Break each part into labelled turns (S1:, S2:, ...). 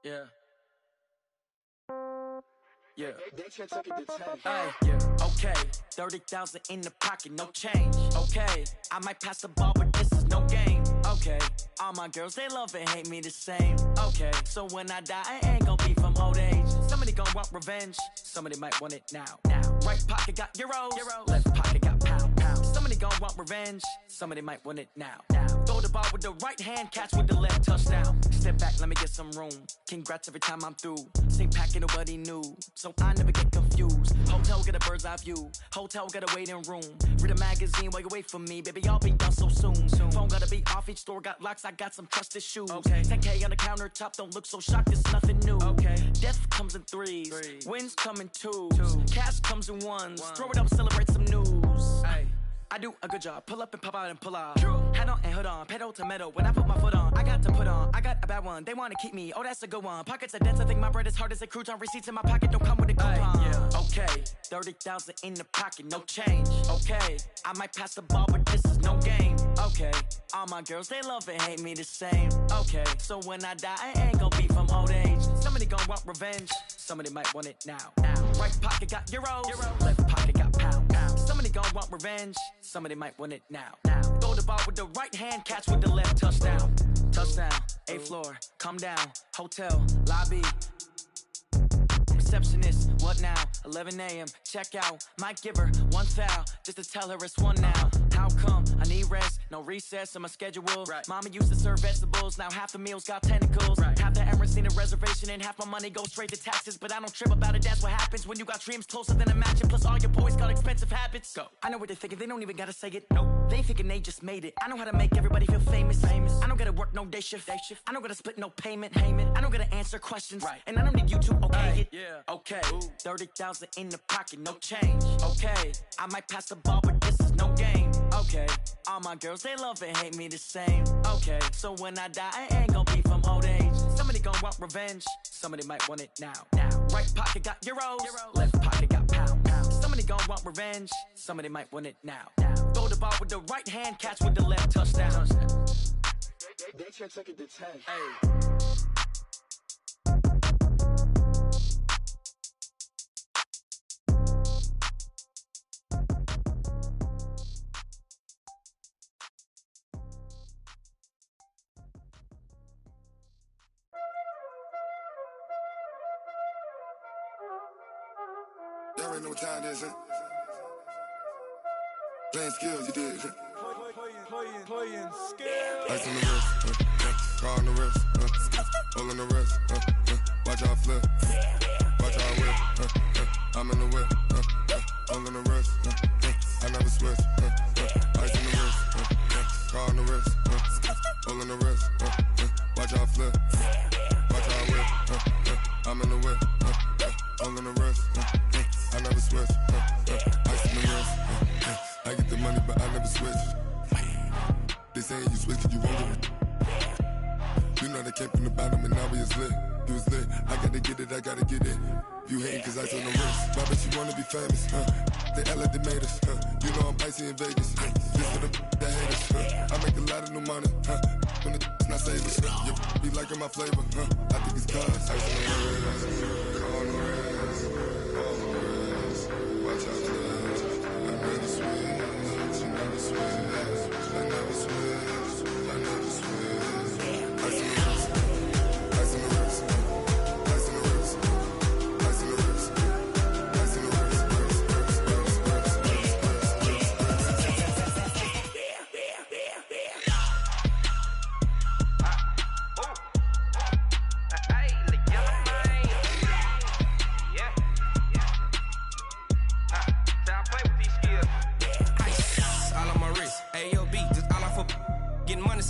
S1: Yeah. Yeah.
S2: Ay,
S1: Yeah.
S2: okay, 30,000 in the pocket, no change. Okay, I might pass the ball, but this is no game. Okay, all my girls, they love and hate me the same. Okay, so when I die, I ain't gon' be from old age. Somebody gon' want revenge, somebody might want it now. Right pocket got euros, left pocket got pound. Somebody gon' want revenge, somebody might want it now. Throw the ball with the right hand, catch with the left, touchdown. Step back, let me get some room. Congrats every time I'm through. Same packet, nobody knew, so I never get confused. Hotel get a bird's eye view, hotel got a waiting room. Read a magazine while you wait for me, baby, I'll be done so soon. Phone gotta be off, each store got locks, I got some trusted shoes. 10K on the countertop, don't look so shocked, it's nothing new. Death comes in threes, wins come in twos, cash comes in ones. Throw it up, celebrate some news. I do a good job, pull up and pop out and pull out. Hat on and hood on, pedal to metal. When I put my foot on, I got to put on. I got a bad one, they wanna keep me, oh that's a good one. Pockets are dense, I think my bread is hard as a crouton. Receipts in my pocket don't come with a coupon. Okay, 30,000 in the pocket, no change. Okay, I might pass the ball, but this is no game. Okay, all my girls, they love and hate me the same. Okay, so when I die, I ain't gon' be from old age. Somebody gon' want revenge, somebody might want it now. Right pocket got euros, left pocket got pound. Somebody gon' want revenge, somebody might want it now. Throw the ball with the right hand, catch with the left, touchdown. Touchdown, 8th floor, come down, hotel, lobby. Receptionist, what now? 11 a.m., check out. Might give her one foul, just to tell her it's one now. How come? I need rest, no recess in my schedule. Mama used to serve vegetables, now half the meals got tentacles. Half the errands need a reservation and half my money goes straight to taxes. But I don't trip about it, that's what happens when you got dreams closer than a mansion. Plus all your boys got expensive habits. Go. I know what they're thinking, they don't even gotta say it. Nope. They thinking they just made it. I know how to make everybody feel famous. I don't gotta work no day shift. I don't gotta split no payment. I don't gotta answer questions. And I don't need you to okay it. Okay, 30,000 in the pocket, no change. Okay, I might pass the ball, but this is no game. Okay, all my girls, they love and hate me the same. Okay, so when I die, I ain't gon' be from old age. Somebody gon' want revenge, somebody might want it now. Right pocket got euros, left pocket got pound. Somebody gon' want revenge, somebody might want it now. Throw the ball with the right hand, catch with the left, touchdown.
S1: They can't take it to 10.
S3: Y'all already know what time it is, huh? Playing skills, you did.
S4: Playing skills.
S3: Ice on the wrist, car on the wrist, hole in the wrist, watch out flip, watch out whip, I'm in the whip, hole in the wrist, I never switch, ice on the wrist, car on the wrist, hole in the wrist, watch out flip, watch out whip, I'm in the whip, hole in the wrist, I never switch, ice on the wrist, I get the money but I never switch. They saying you switch 'cause you won't get it. You know they came from the bottom and now we is lit. You was lit, I gotta get it, I gotta get it. You hating 'cause I on the wrist. Why bet you wanna be famous, They elevators, You know I'm icy in Vegas, This for the that haters, I make a lot of new money, When the not savers, You be liking my flavor, I think it's cause ice on the wrist, on the wrist, on the wrist. Watch out, cuz I never switch, you never switch. I never switch, I never switch. Ice in the wrist, ice in the wrist, ice in the wrist, ice in the wrist, ice in the wrist,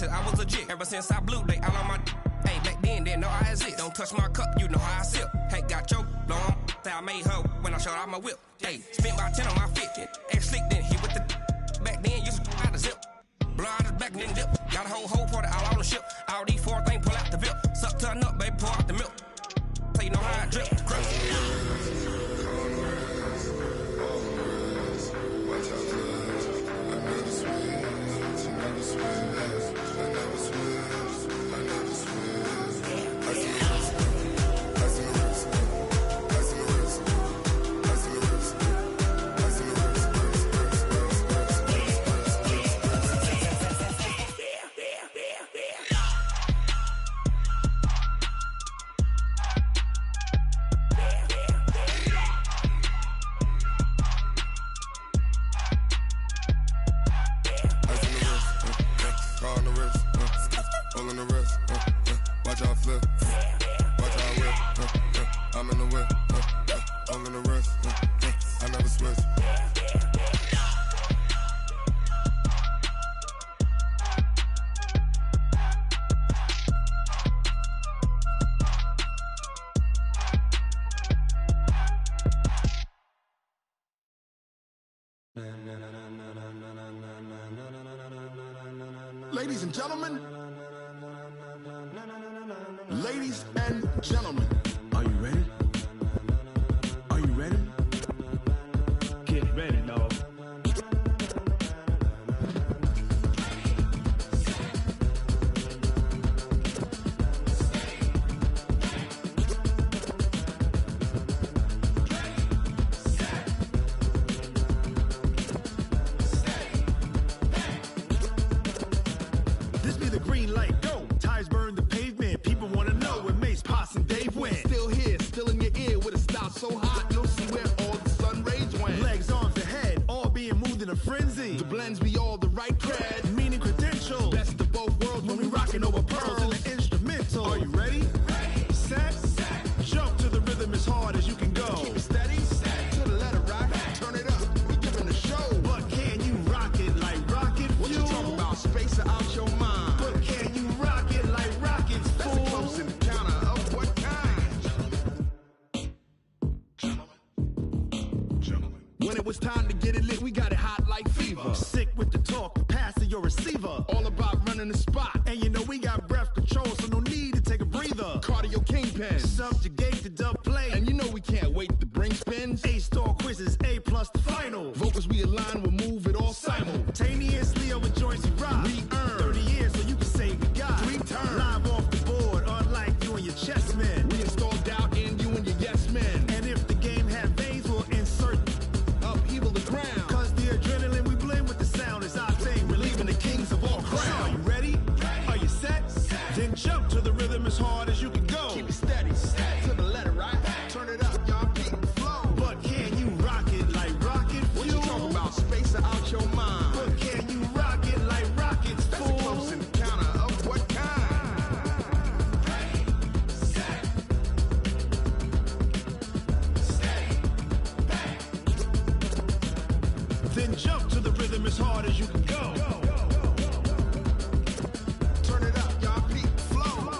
S5: I was legit. Ever since I blew, they all on my hey, back then, didn't know I exist. Don't touch my cup, you know how I sip. Hey, got your long, I made her when I showed out my whip. Hey, spent about 10 on my fit. Ex slick, then hit with the back then, used to out the zip. Blow out his back, then dip. Got a whole party all on the ship. All these 4 things, pull out the VIP. Suck to a nut, baby, pour out the milk. So you know how I drip.
S3: in the wrist. Watch out flip. Watch out whip. I'm in the whip. All in the wrist. I never switch.
S6: Ladies and gentlemen, ladies and gentlemen, are you ready? Are you ready? Get ready, dog. This be the green light, go. Tires burn the pavement. People want to know where Mace, Pops, and Dave went. Still here, still in your ear with a style so hot, you'll see where all the sun rays went. Legs, arms, and head, all being moved in a frenzy. The blends be all the right cred, meaning credentials. Best of both worlds when we rockin' over pearls in the instrumental. Are you ready? Set, jump to the rhythm as hard as you can go. Keep it steady, to the letter rock, turn it up, we giving a show. But can you rock it like rocket fuel? What you talking about, space or out your mind? But can you rock it like rockets, fool? That's a close encounter of what kind? Gentlemen. When it was time to get it lit, we got it hot like fever. Sick with the talk, passing your receiver. All about running the spot. And you know we got breath control, so no need to take a breather. Cardio kingpin, subjugate the dub play. And you know we can't wait to bring spins. A-star quizzes, A+ the final. Vocals we align, we'll move it all simultaneously over joints we rock. We earn 30 years, so you can say we got 3 turns. Live off the board, unlike you and your chess men. We install doubt in you and your yes men. And if the game had veins, we'll insert upheaval the ground. Cause the adrenaline we blend with the sound is our thing. We're leaving the kings of all crowns. Are you ready? Are you set? Then jump to the rhythm as hard as you can go. Keep it steady, to the letter right. Turn it up, y'all beat the flow. But can you rock it like rocket fuel? What you talking about, space or out your mind? But can you rock it like rockets, fool? That's a close encounter of what kind? Then jump to the rhythm as hard as you can go. Turn it up, y'all beat the flow.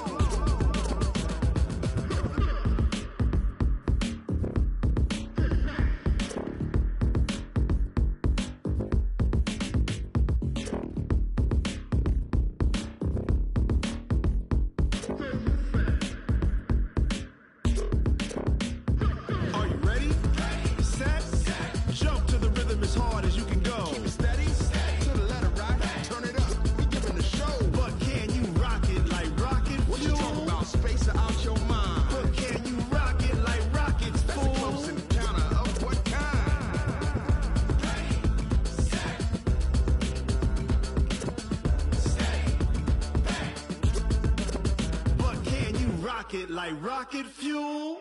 S6: Are you ready? Set, jump to the rhythm as hard as you can go. Keep it steady, to the letter right. Turn it up, we giving a show. But can you rock it like rocket fuel? What you talking about, space or out your mind? But can you rock it like rockets, fool? That's a close encounter of what kind? But can you rock it like rocket fuel?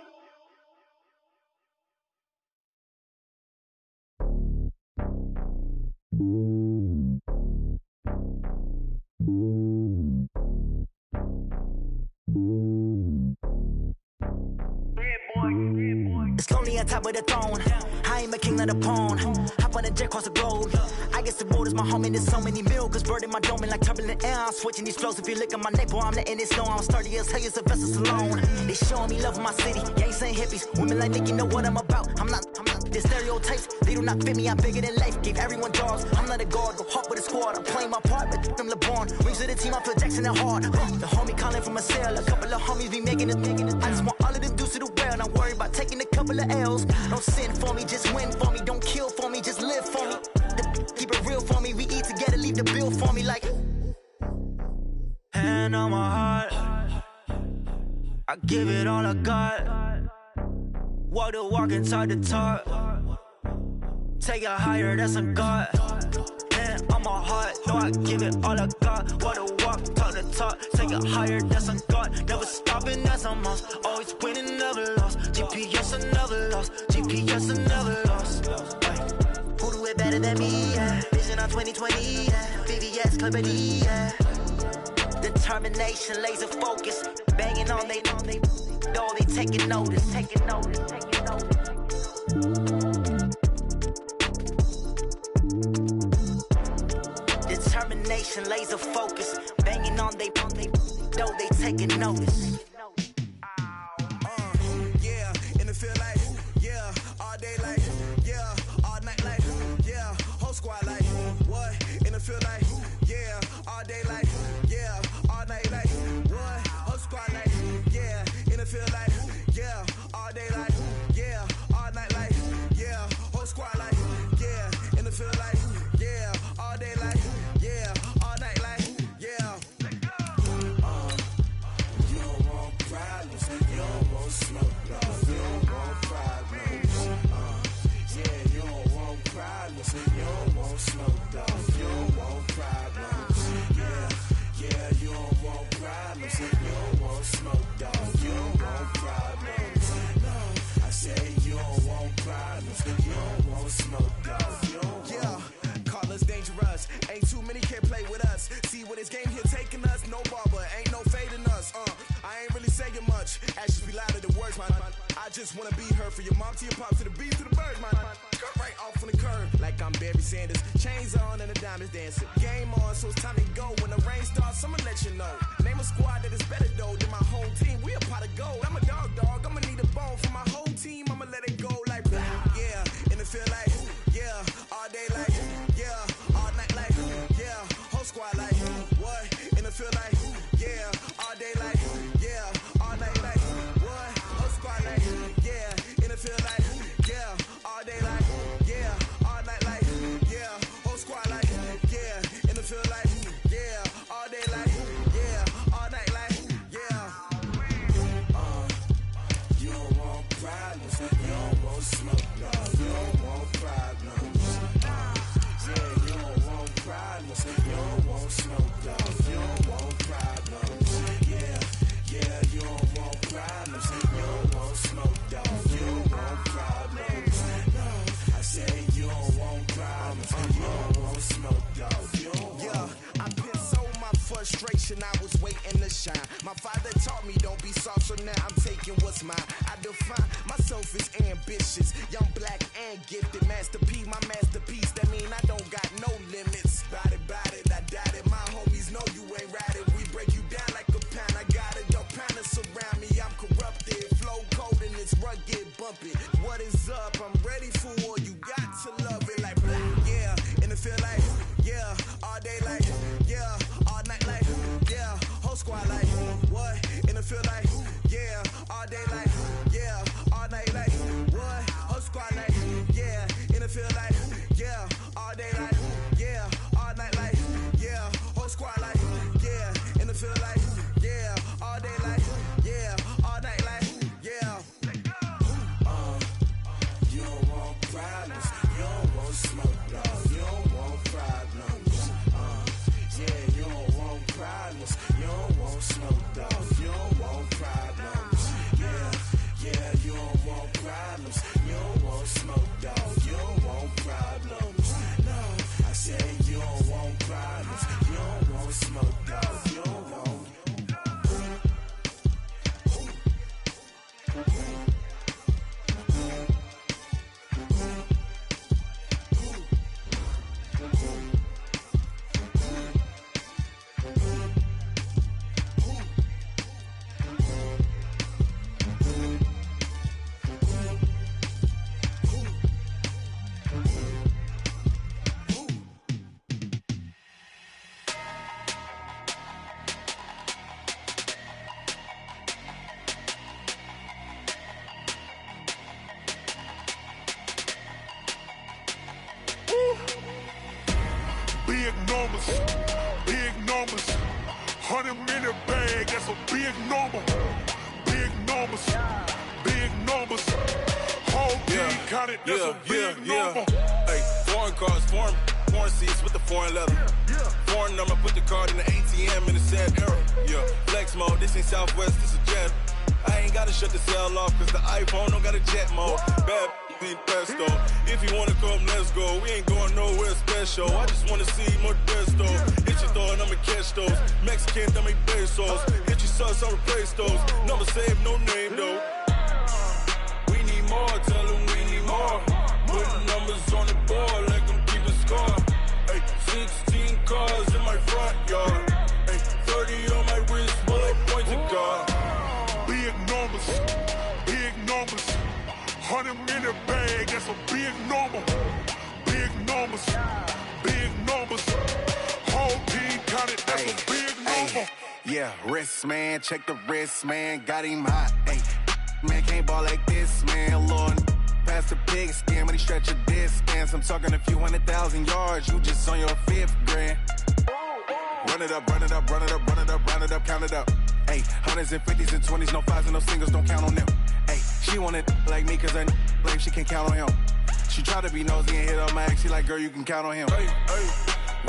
S2: It's lonely on top of the throne. I ain't a king of the pawn. Hop on a jet across the globe. I guess the road is my home and there's so many milkers. Bird in my dome and like turbulent air. I'm switching these flows. If you look at my neck, boy, I'm letting it snow. I'm sturdy as hell, as a vessel alone. They showing me love in my city. Gangs and hippies. Women like Nick, you know what I'm about. I'm not. The stereotypes, they do not fit me. I'm bigger than life. Gave everyone jobs. I'm not a guard. Go hawk with a squad. I'm playing my part, but I'm LeBron. Rings of the team, I feel Jackson and hard. The homie calling from a cell. A couple of homies be making it. I just want all of them dudes to do well. Not worry about taking a couple of L's. Don't sin for me, just win for me. Don't kill for me, just live for me. Keep it real for me. We eat together, leave the bill for me like. Hand on my heart, I give it all I got. Walk the walk and talk the talk. Take it higher, that's a God. Hand on my heart, know I give it all I got. Walk the walk, talk the talk. Take it higher, that's a God. Never stopping, that's a must. Always winning, never lost. GPS, I never lost. GPS, I never lost. Who do it better than me? Yeah. Vision on 2020, yeah. VVS, Clarity, yeah. Determination, laser focus, banging on they door, they taking notice. Determination, laser focus, banging on they door, they taking notice.
S7: Yeah, and it feel like, yeah, all day like, yeah, all night like, yeah, whole squad like, what? And it feel like, yeah, all day like, yeah, all night like, what? Whole squad like, yeah, and it feel like, yeah, all day like, yeah, all night like, yeah, whole squad like, yeah, and it feel like, yeah, all day like, yeah, all night like, yeah. You don't want problems, you don't want smoke, love, you don't want problems. Yeah, you don't want problems, you don't want smoke, love, you don't want problems. Yeah, you don't want problems, you don't want smoke, dog, you don't want problems. No, I say you don't want problems, you don't want smoke, dog, you don't want. Yeah, call us dangerous, ain't too many can play with us. See what this game here taking us, no barber, ain't no fading us. I ain't really saying much, actions be louder than words, man. I just wanna be heard, for your mom to your pop, to the beat, to the birds, man. Cut right off on the curb, like I'm Barry Sanders. Chains on and the diamonds dancing. Game on, so it's time to go. When the rain starts, I'ma let you know. Name a squad that is better though than my home team. We a pot of gold. I'm a dog, I'ma need a bone for my whole team. I'ma let it go like blah. Yeah, and it feel like, yeah, all day like, yeah, all night like, yeah, whole squad like, what? And it feel like, yeah, all day like, yeah, all night like, what? Whole squad like, yeah, and it feel like, yeah, all day like, yeah, all night like, yeah, whole squad like, yeah, and it feel like, yeah, all day like, yeah, all night like, yeah. You don't want problems, you don't want smoke, love, you don't want problems. Yeah, you don't want problems, you don't want smoke, love, you don't want problems. Yeah, you don't want problems, you don't want smoke, dog, you don't want problems. No, I say you don't want problems, you don't want smoke, dog, you don't want. Yeah, I been so my frustration, I was waiting to shine. My father taught me don't be soft, so now I'm taking what's mine. I define myself as ambitious, young, black, and gifted. Master P, my masterpiece, that mean I don't got no limits. Bout it, I doubt it. My homies know you ain't ride it. We break you down like a pound. I got it, dog, pound to surround me. I'm corrupted, flow cold and it's rugged, bumpy. What is up? I'm ready for war. You got to love it like blah. Yeah, and it feel like, yeah, all day like, yeah, all night like, yeah, whole squad like, what? And it feel like, yeah, all day like, yeah, all night like, what? Whole squad like, yeah, and it feel like, yeah, all day like, yeah, all night like, yeah, whole squad like, yeah, and it feel like, yeah, all day like, yeah, all night like, yeah. You don't want problems, you don't want smoke, dog, you don't want problems. Yeah, you don't want problems, you don't want smoke, dog, you don't want problems. Yeah, you don't want problems, you don't want smoke, dog, you don't want problems. No, I say you don't want problems, you don't want smoke, dog, you don't want.
S6: Big numbers, 100-minute bag, that's a big number. Big numbers, whole team counted, that's a big number.
S3: Hey, foreign cars, foreign seats with the foreign leather. Foreign number, put the card in the ATM in the sad era. Yeah, flex mode, this ain't Southwest, this a jet. I ain't gotta shut the cell off, cause the iPhone don't got a jet mode. Bad ain't pesto. If you wanna come, let's go. We ain't going nowhere special. I just wanna see more Modesto. Hit your
S8: store and I'ma catch those. Mexican, that make pesos. Hit your sauce, I'll replace those. Number save, no name though. We need more, tell them we need more. Putting numbers on the board like I'm keeping score. Ay, 16 cars in my front yard. Ay, 30 on my wrist while I point to God.
S6: Big numbers, big numbers. 100 in a bag, that's a big number. Big numbers, big numbers. Whole team counted, that's a big number.
S9: Yeah, wrist, man, check the wrist, man. Got him hot, ayy. Man, can't ball like this, man. Lord, past the pig skin, but he stretch a distance. I'm talking a few 100,000 yards, you just on your 5th grand. Run it up, run it up, run it up, run it up, round it up, count it up. Ayy, 100s and 50s and 20s, no 5s and no singles, don't count on them. Ayy, she want it like me, cause her like she can count on him. She try to be nosy and hit on my ex, she like, girl, you can count on him.
S8: Hey, hey,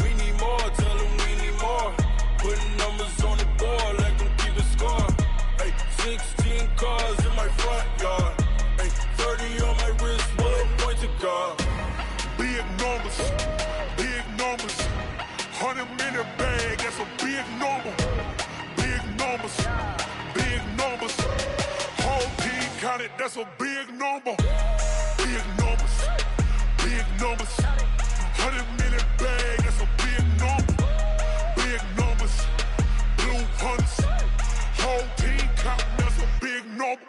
S8: we need more, tell them we need more. Putting numbers on the board like I'm keeping score. Hey, 16 cars in my front yard. Hey, 30 on my wrist while I point to God.
S6: Big numbers, big numbers. 100 in a bag, that's a big number. Big numbers, big numbers. Whole team counted, that's a big number. Big numbers, big numbers. 100 in a bag, that's a big number. Big numbers, blue hunts. Whole team counting, that's a big number.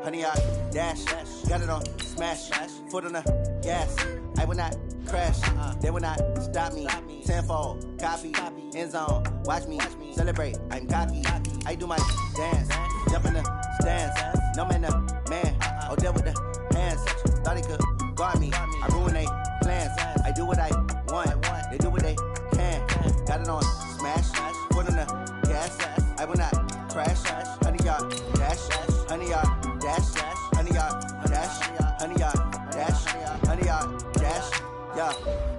S10: Honey, I dash, got it on, smash, foot on the gas. I will not crash, they will not stop me. Tenfold, copy, end zone, watch me celebrate. I'm cocky, I do my dance, jump in the stands. No man, the man, oh, deal with the hands. Thought he could guard me, I ruin they plans. I do what I want, they do what they can. Got it on, smash, foot on the gas. I will not crash, honey, y'all dash, honey, y'all dash, honey, y'all dash, honey, y'all dash, honey, y'all dash, yeah.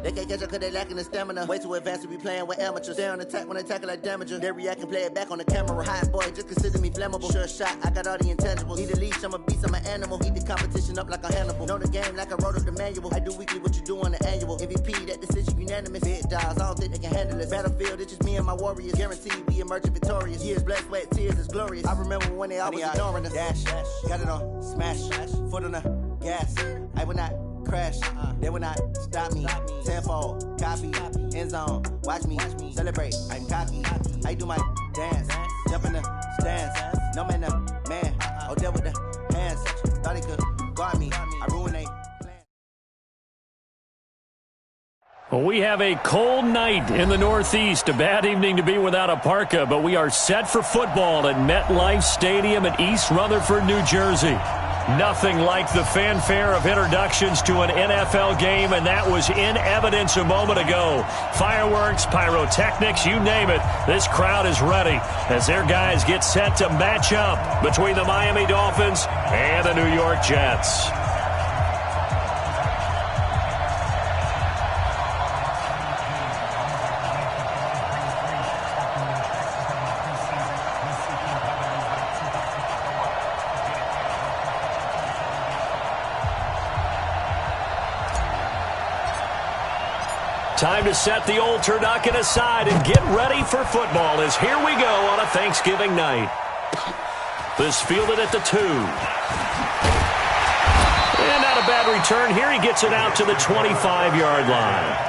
S10: They can't catch up cause they lacking the stamina. Way too advanced to be playing with amateurs. Stay on attack when they tackle like damager. They react and play it back on the camera. Hot boy, just consider me flammable. Sure shot, I got all the intangibles. Need a leash, I'm a beast, I'm an animal. Heat the competition up like a Hannibal. Know the game like I wrote up the manual. I do weekly what you do on the annual. MVP, that decision unanimous. Big dogs, I don't think they can handle this. Battlefield, it's just me and my warriors. Guaranteed we emerging victorious. Years, blood, sweat, tears, is glorious. I remember when they always ignoring us. Dash, got it on, smash, foot on the gas. I will not crash, they will not stop me. Tenfold, copy, end zone, watch me celebrate. I'm cocky, I do my dance, jump in the stands. No man, the man, oh, deal with the hands. Thought he could guard me, I ruined they plan.
S11: Well, we have a cold night in the Northeast. A bad evening to be without a parka, but we are set for football at MetLife Stadium in East Rutherford, New Jersey. Nothing like the fanfare of introductions to an NFL game, and that was in evidence a moment ago. Fireworks, pyrotechnics, you name it. This crowd is ready as their guys get set to match up between the Miami Dolphins and the New York Jets. Time to set the old turducken aside and get ready for football as here we go on a Thanksgiving night. This fielded at the 2. And not a bad return here. He gets it out to the 25-yard line.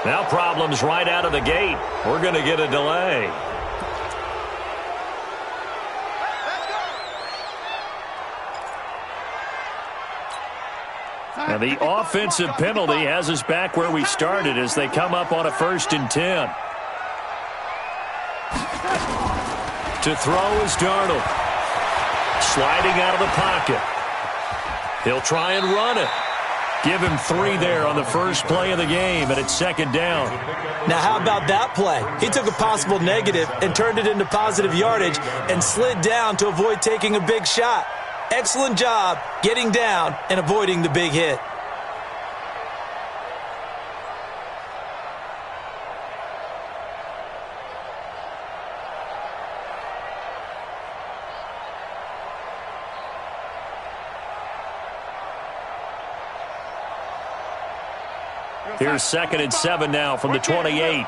S11: Now problems right out of the gate. We're going to get a delay. And the offensive penalty has us back where we started as they come up on a 1st and 10. To throw is Darnold. Sliding out of the pocket. He'll try and run it. Give him 3 there on the first play of the game, and it's 2nd down.
S12: Now, how about that play? He took a possible negative and turned it into positive yardage and slid down to avoid taking a big shot. Excellent job getting down and avoiding the big hit.
S11: Here's 2nd and 7 now from the 28.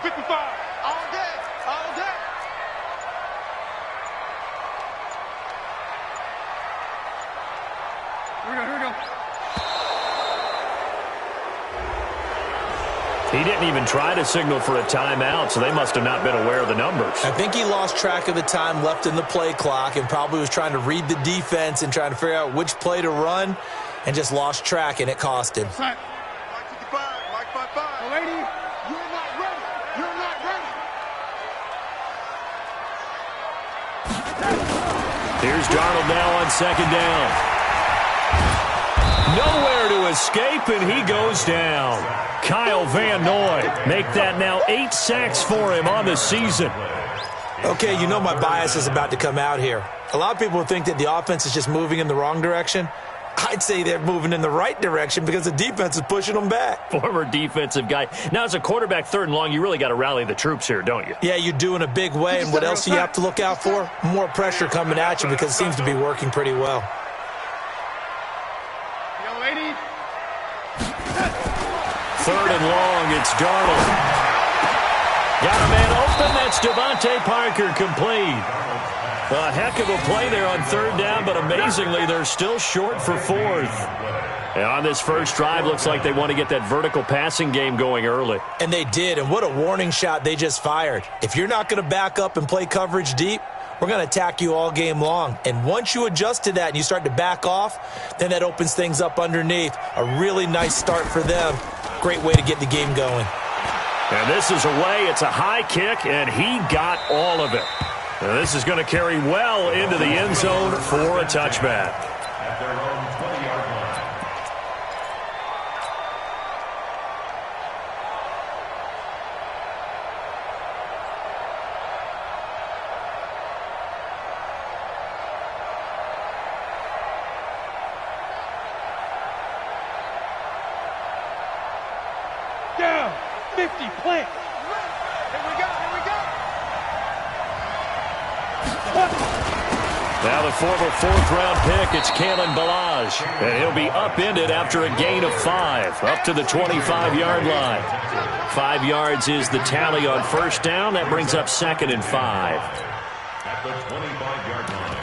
S11: He didn't even try to signal for a timeout, so they must have not been aware of the numbers.
S12: I think he lost track of the time left in the play clock and probably was trying to read the defense and trying to figure out which play to run and just lost track, and it cost him.
S11: Here's Darnold now on 2nd down. Nowhere to escape, and he goes down. Kyle Van Noy make that now 8 sacks for him on the season.
S12: Okay, you know my bias is about to come out here. A lot of people think that the offense is just moving in the wrong direction. I'd say they're moving in the right direction because the defense is pushing them back.
S11: Former defensive guy. Now, as a quarterback 3rd and long, you really got to rally the troops here, don't you?
S12: Yeah, you do in a big way. And what else do you have to look out for? More pressure coming at you because it seems to be working pretty well.
S11: 3rd and long, it's Darnold. Got a man open. That's Devontae Parker complete. A heck of a play there on 3rd down, but amazingly, they're still short for 4th. And on this first drive, looks like they want to get that vertical passing game going early.
S12: And they did, and what a warning shot they just fired. If you're not going to back up and play coverage deep, we're going to attack you all game long. And once you adjust to that and you start to back off, then that opens things up underneath. A really nice start for them. Great way to get the game going.
S11: And this is away. It's a high kick, and he got all of it. And this is going to carry well into the end zone for a touchback.
S4: Down, 50, plant. Here we go.
S11: Now the former 4th-round pick, it's Kalen Ballage. And he'll be upended after a gain of 5, up to the 25-yard line. 5 yards is the tally on 1st down. That brings up 2nd and 5.
S13: At the 25-yard line.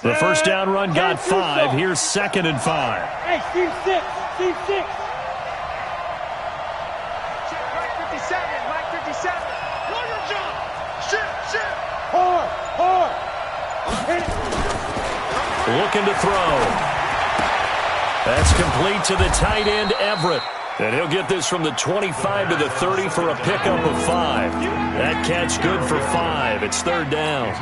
S11: The first down run got 5. Here's 2nd and 5.
S4: Hey, Steve 6. Mike 57. Run your jump. Shit. Hard.
S11: Looking to throw. That's complete to the tight end, Everett. And he'll get this from the 25 to the 30 for a pickup of 5. That catch good for 5. It's 3rd down.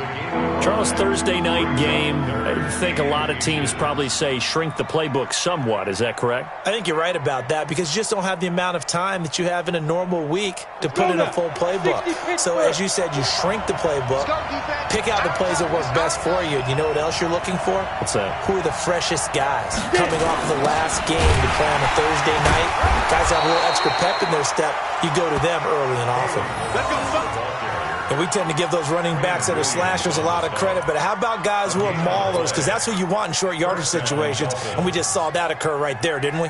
S11: Charles, Thursday night game, I think a lot of teams probably say shrink the playbook somewhat. Is that correct?
S12: I think you're right about that because you just don't have the amount of time that you have in a normal week to put in a full playbook. So as you said, you shrink the playbook, pick out the plays that work best for you. You know what else you're looking for?
S11: What's that?
S12: Who are the freshest guys coming off of the last game to play on a Thursday night? Guys have a little extra pep in their step. You go to them early and often. And we tend to give those running backs that are slashers a lot of credit. But how about guys who are maulers? Because that's who you want in short yardage situations. And we just saw that occur right there, didn't we?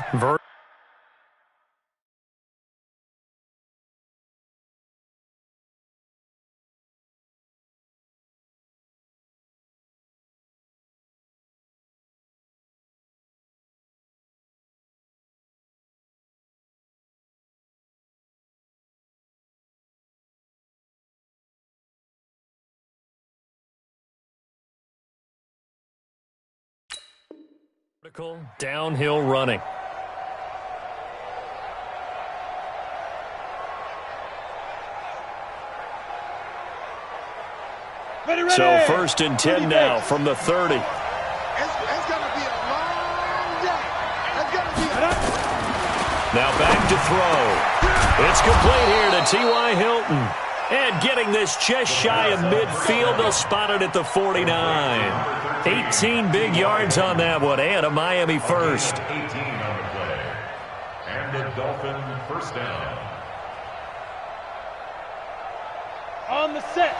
S11: Downhill running. So 1st and 10 now from the 30.
S6: It's going to be a long day. It's going to be a...
S11: Now back to throw. It's complete here to T.Y. Hilton. And getting this just shy of midfield, they'll spot it at the 49. 18 big yards on that one, and a Miami first.
S13: 18 on the play. And the Dolphin first down.
S4: On the set.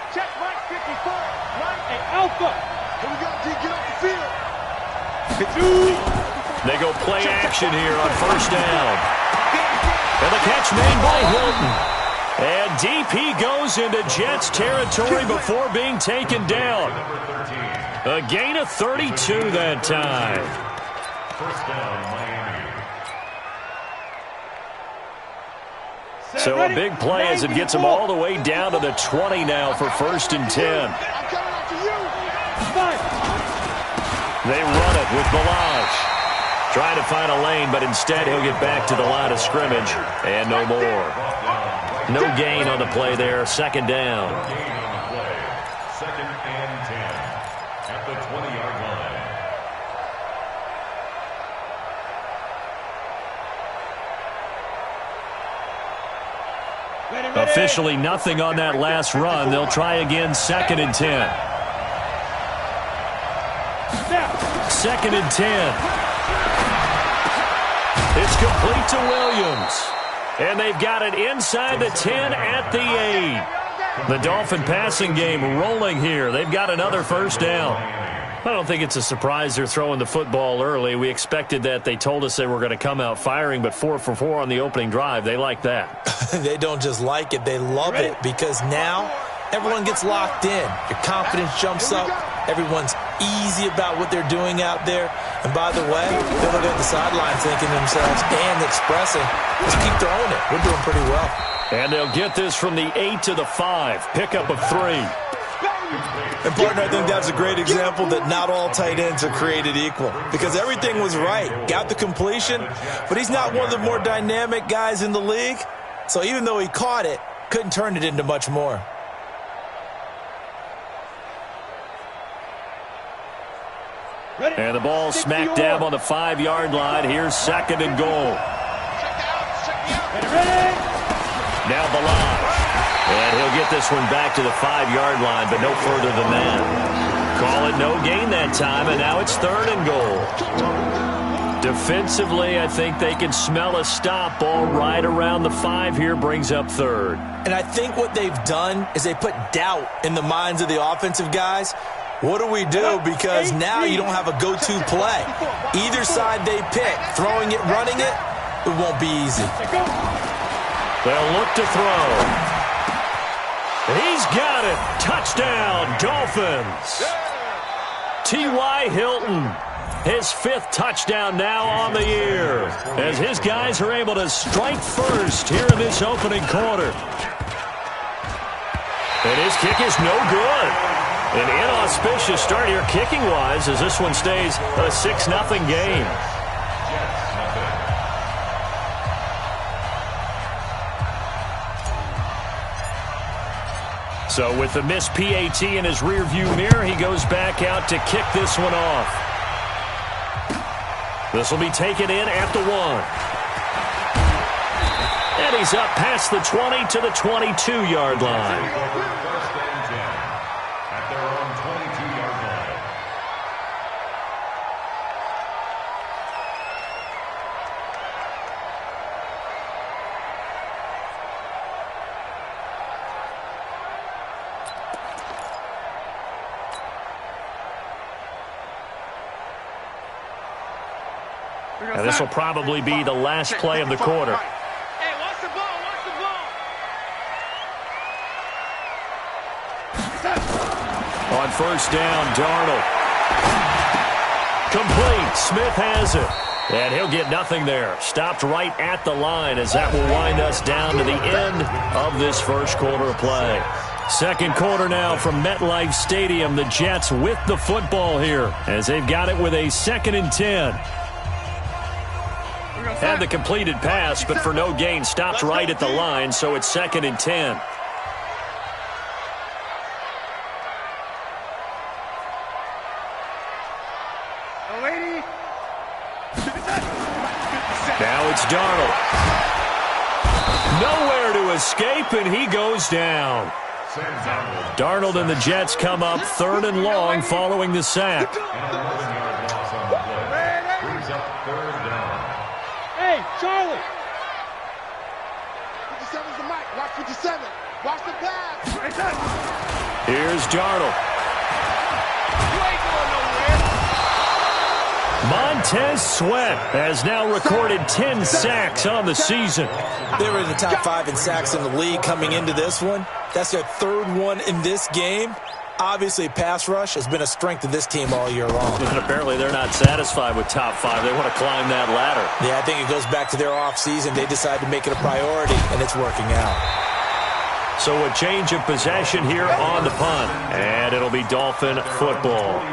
S4: Check Mike 54. Right, and Alpha.
S6: Here we go, D. Get off the field.
S11: They go play action here on first down. And the catch made by Hilton. And DP goes into Jets territory before being taken down. A gain of 32 that time.
S13: First down, Miami.
S11: So a big play as it gets them all the way down to the 20 now for 1st and 10. They run it with Balaj. Trying to find a lane, but instead he'll get back to the line of scrimmage. And no more. No gain on the play there. 2nd down.
S13: Gain on the play. 2nd and 10 at the 20-yard line.
S11: Officially nothing on that last run. They'll try again 2nd and 10. 2nd and 10. It's complete to Williams. And they've got it inside the 10 at the 8. The Dolphin passing game rolling here. They've got another first down. I don't think it's a surprise they're throwing the football early. We expected that. They told us they were going to come out firing, but 4 for 4 on the opening drive. They like that.
S12: They don't just like it. They love it because now everyone gets locked in. Your confidence jumps up. Everyone's easy about what they're doing out there. And by the way, they're looking at the sideline thinking to themselves and expressing, just keep throwing it. We're doing pretty well.
S11: And they'll get this from the 8 to the 5. Pickup of 3.
S12: And, partner, I think that's a great example that not all tight ends are created equal because everything was right. Got the completion, but he's not one of the more dynamic guys in the league. So even though he caught it, couldn't turn it into much more.
S11: And the ball smack dab on the 5-yard line. Here's 2nd and goal. Now Balaj. And he'll get this one back to the 5-yard line, but no further than that. Call it no gain that time, and now it's 3rd and goal. Defensively, I think they can smell a stop. Ball right around the 5 here, brings up 3rd.
S12: And I think what they've done is they put doubt in the minds of the offensive guys. What do we do? Because now you don't have a go-to play. Either side they pick, throwing it, running it, it won't be easy.
S11: They'll look to throw. He's got it. Touchdown, Dolphins. T.Y. Hilton, his 5th touchdown now on the year, as his guys are able to strike first here in this opening quarter. And his kick is no good. An inauspicious start here kicking-wise as this one stays a 6-0 game. So with the missed PAT in his rearview mirror, he goes back out to kick this one off. This will be taken in at the 1. And he's up past the 20 to the 22-yard line. And this will probably be the last play of the quarter.
S4: Hey, watch the ball, watch the ball.
S11: On first down, Darnold. Complete. Smith has it. And he'll get nothing there. Stopped right at the line as that will wind us down to the end of this first quarter of play. Second quarter now from MetLife Stadium. The Jets with the football here as they've got it with a 2nd and 10. Had the completed pass, but for no gain, stopped right at the line, so it's 2nd and 10. Now it's Darnold. Nowhere to escape, and he goes down. Darnold and the Jets come up 3rd and long following the sack.
S4: Hey, Charlie!
S7: 57's the mic. Watch 57. Watch the pass.
S11: Here's Darnold.
S7: You ain't going nowhere.
S11: Montez Sweat has now recorded 10 sacks on the season.
S12: They were in the top 5 in sacks in the league coming into this one. That's their 3rd one in this game. Obviously, pass rush has been a strength of this team all year long.
S11: And apparently they're not satisfied with top 5. They want to climb that ladder.
S12: Yeah, I think it goes back to their offseason. They decided to make it a priority, and it's working out.
S11: So a change of possession here on the punt. And it'll be Dolphin football.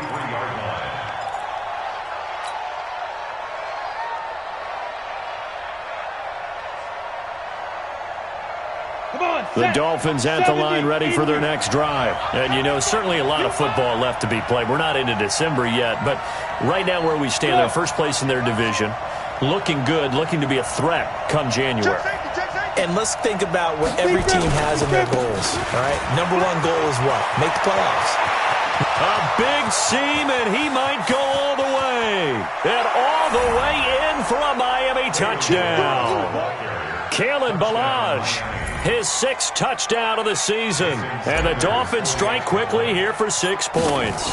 S11: The Dolphins at the line ready for their next drive. And, you know, certainly a lot of football left to be played. We're not into December yet, but right now where we stand, they're first place in their division. Looking good, looking to be a threat come January.
S12: And let's think about what every team has in their goals, all right? Number 1 goal is what? Make the playoffs.
S11: A big seam, and he might go all the way. And all the way in for a Miami touchdown. Kalen Ballage, his 6th touchdown of the season. And the Dolphins strike quickly here for 6 points.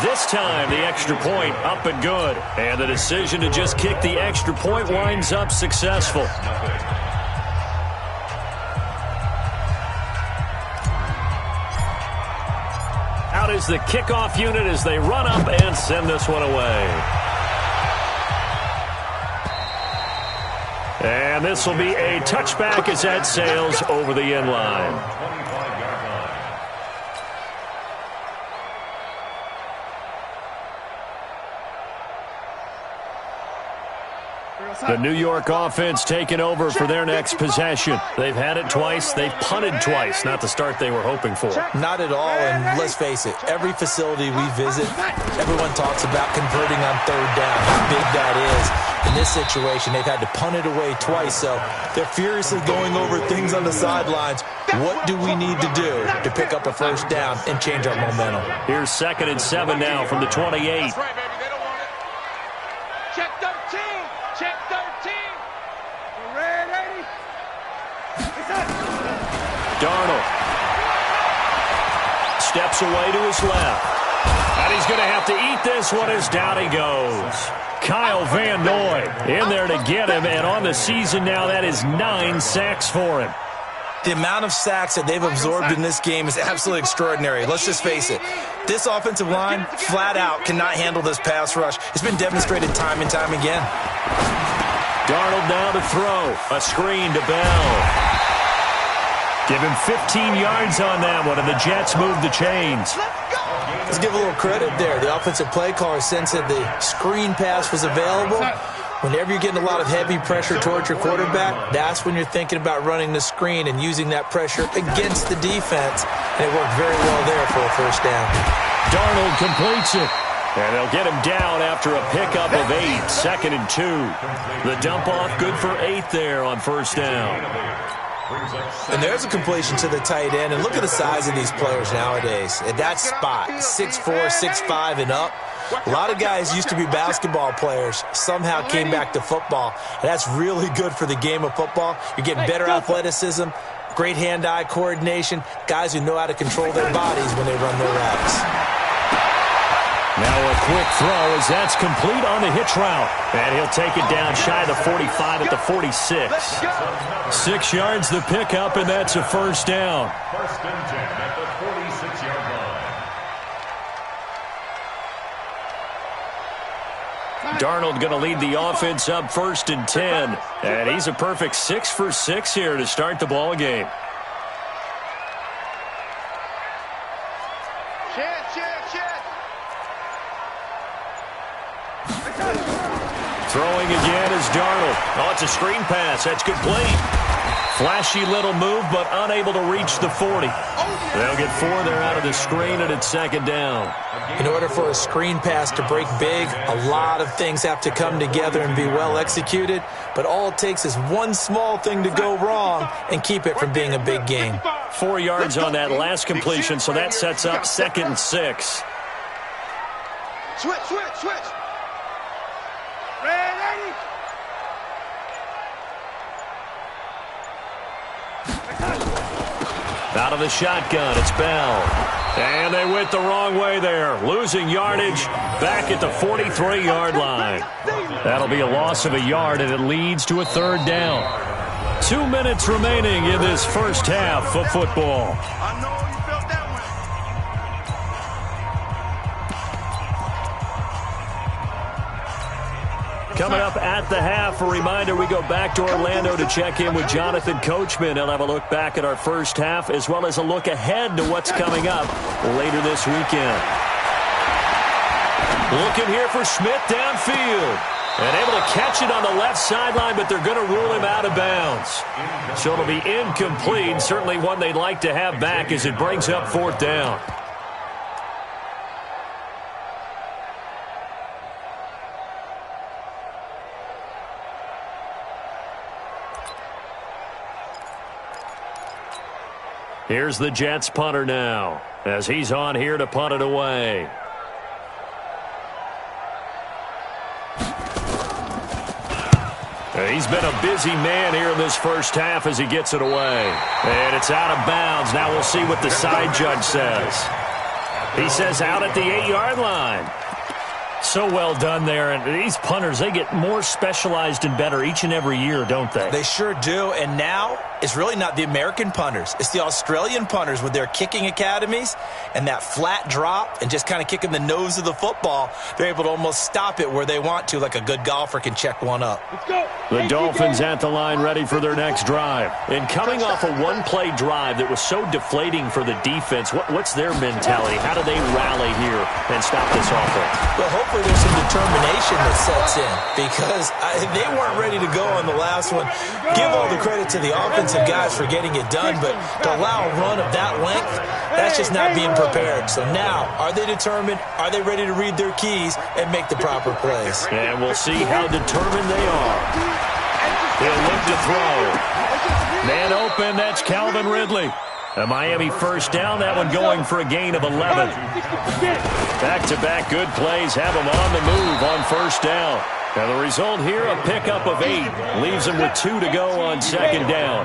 S11: This time, the extra point up and good. And the decision to just kick the extra point winds up successful. Out is the kickoff unit as they run up and send this one away. And this will be a touchback as that sails over the end line. The New York offense taking over for their next possession. They've had it twice. They've punted twice. Not the start they were hoping for.
S12: Not at all, and let's face it, every facility we visit, everyone talks about converting on 3rd down, how big that is. In this situation, they've had to punt it away twice, so they're furiously going over things on the sidelines. What do we need to do to pick up a 1st down and change our momentum?
S11: Here's 2nd and 7 now from the 28.
S7: Check 13. Check 13. Red 80.
S11: Darnold steps away to his left. And he's going to have to eat this one as down he goes. Kyle Van Noy in there to get him, and on the season now, that is 9 sacks for him.
S12: The amount of sacks that they've absorbed in this game is absolutely extraordinary. Let's just face it. This offensive line, flat out, cannot handle this pass rush. It's been demonstrated time and time again.
S11: Darnold now to throw. A screen to Bell. Give him 15 yards on that one, and the Jets move the chains.
S12: Let's give a little credit there. The offensive play caller sensed that the screen pass was available. Whenever you're getting a lot of heavy pressure towards your quarterback, that's when you're thinking about running the screen and using that pressure against the defense. And it worked very well there for a 1st down.
S11: Darnold completes it. And they'll get him down after a pickup of 8, 2nd and 2. The dump off good for 8 there on 1st down.
S12: And there's a completion to the tight end. And look at the size of these players nowadays. At that spot, 6'4", 6'5", and up. A lot of guys used to be basketball players, somehow came back to football. And that's really good for the game of football. You're getting better athleticism, great hand-eye coordination, guys who know how to control their bodies when they run their routes.
S11: Now a quick throw as that's complete on the hitch route. And he'll take it down shy of the 45 at the 46. 6 yards the pickup, and that's a 1st down.
S13: 1st and 10 at the 46-yard line.
S11: Darnold going to lead the offense up 1st and 10. And he's a perfect 6 for 6 here to start the ball game. Throwing again is Darnold. Oh, it's a screen pass. That's complete. Flashy little move, but unable to reach the 40. They'll get 4 there out of the screen, and it's 2nd down.
S12: In order for a screen pass to break big, a lot of things have to come together and be well executed, but all it takes is one small thing to go wrong and keep it from being a big gain.
S11: 4 yards on that last completion, so that sets up 2nd and 6.
S7: Switch. Ready.
S11: Out of the shotgun, it's Bell. And they went the wrong way there, losing yardage back at the 43-yard line. That'll be a loss of a yard, and it leads to a 3rd down. 2 minutes remaining in this first half of football. Coming up at the half, a reminder, we go back to Orlando to check in with Jonathan Coachman. He'll have a look back at our first half as well as a look ahead to what's coming up later this weekend. Looking here for Smith downfield. And able to catch it on the left sideline, but they're going to rule him out of bounds. So it'll be incomplete. Certainly one they'd like to have back as it brings up 4th down. Here's the Jets punter now, as he's on here to punt it away. He's been a busy man here in this first half as he gets it away. And it's out of bounds. Now we'll see what the side judge says. He says out at the 8-yard line. So well done there. And these punters, they get more specialized and better each and every year, don't they?
S12: They sure do. And now it's really not the American punters. It's the Australian punters with their kicking academies and that flat drop and just kind of kicking the nose of the football. They're able to almost stop it where they want to, like a good golfer can check one up.
S4: Let's go.
S11: The Dolphins at the line ready for their next drive. And coming off a one-play drive that was so deflating for the defense, what's their mentality? How do they rally here and stop this offense?
S12: Well, hopefully there's some determination that sets in because they weren't ready to go on the last one. Give all the credit to the offensive guys for getting it done, but to allow a run of that length, that's just not being prepared. So now, are they determined? Are they ready to read their keys and make the proper plays?
S11: And we'll see how determined they are. He'll look to throw. Man open, that's Calvin Ridley. A Miami first down, that one going for a gain of 11. Back-to-back good plays have them on the move on first down. Now the result here, a pickup of 8. Leaves them with 2 to go on second down.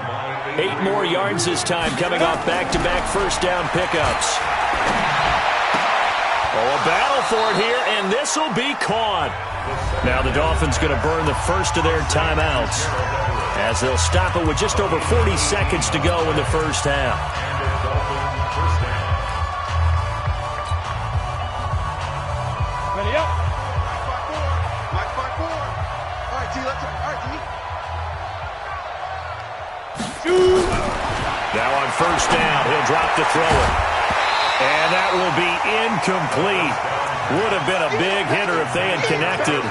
S11: 8 more yards this time coming off back-to-back first down pickups. Oh, a battle for it here, and this will be caught. Now the Dolphins going to burn the first of their timeouts as they'll stop it with just over 40 seconds to go in the first half.
S4: Ready up.
S7: Mike 5-4. All right, T, let's go. All right, T.
S11: Now on first down, he'll drop to throw it. And that will be incomplete. Would have been a big hitter if they had connected.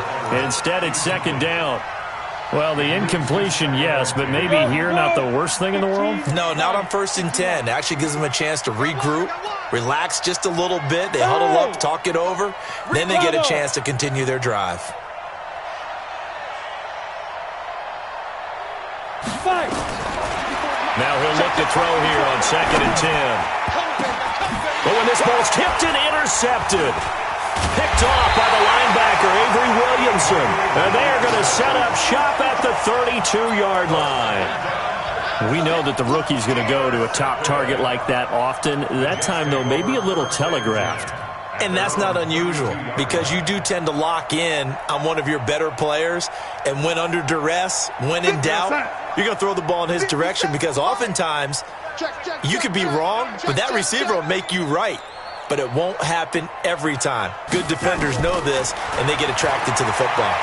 S11: Instead, it's second down. Well, the incompletion, yes, but maybe here not the worst thing in the world?
S12: No, not on 1st and 10. It actually gives them a chance to regroup, relax just a little bit. They huddle up, talk it over. Then they get a chance to continue their drive.
S11: Now he'll look to throw here on 2nd and 10. But when this ball's tipped and intercepted. Picked off by the linebacker, Avery Williamson. And they are going to set up shop at the 32-yard line. We know that the rookie's going to go to a top target like that often. That time, though, maybe a little telegraphed.
S12: And that's not unusual because you do tend to lock in on one of your better players. And when under duress, when in doubt, you're going to throw the ball in his direction because oftentimes you could be wrong, but that receiver will make you right. but it won't happen every time. Good defenders know this, and they get attracted to the football.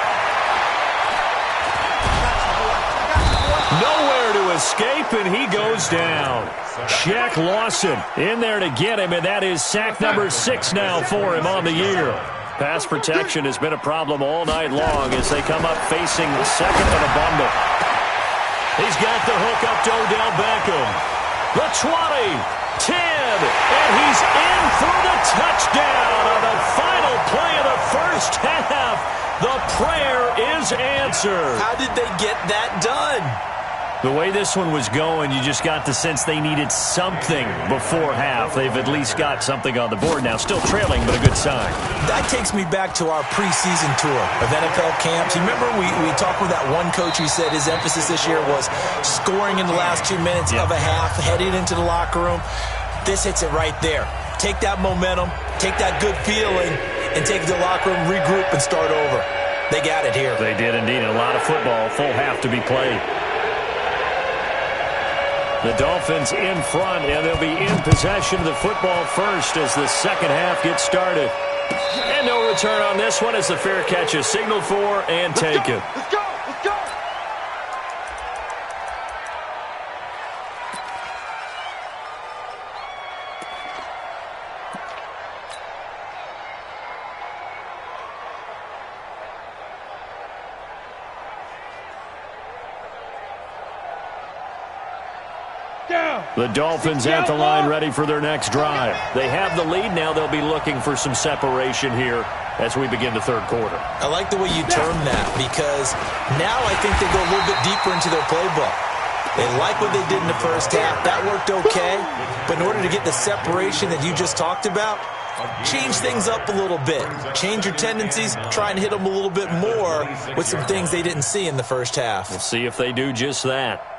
S11: Nowhere to escape, and he goes down. Shaq Lawson in there to get him, and that is sack number 6 now for him on the year. Pass protection has been a problem all night long as they come up facing second and a bundle. He's got the hook up to Odell Beckham. The 20, 10, and he's in for the touchdown on the final play of the first half. The prayer is answered.
S12: How did they get that done?
S11: The way this one was going, you just got the sense they needed something before half. They've at least got something on the board now. Still trailing, but a good sign.
S12: That takes me back to our preseason tour of NFL camps. You remember we talked with that one coach who said his emphasis this year was scoring in the last 2 minutes of a half, heading into the locker room. This hits it right there. Take that momentum, take that good feeling, and take it to the locker room, regroup, and start over. They got it here.
S11: They did indeed. A lot of football, full half to be played. The Dolphins in front, and they'll be in possession of the football first as the second half gets started. And no return on this one as the fair catch is signaled for and taken.
S4: Let's go! Let's go!
S11: The Dolphins at the line ready for their next drive. They have the lead now. They'll be looking for some separation here as we begin the third quarter.
S12: I like the way you term that because now I think they go a little bit deeper into their playbook. They like what they did in the first half. That worked okay. But in order to get the separation that you just talked about, change things up a little bit. Change your tendencies. Try and hit them a little bit more with some things they didn't see in the first half.
S11: We'll see if they do just that.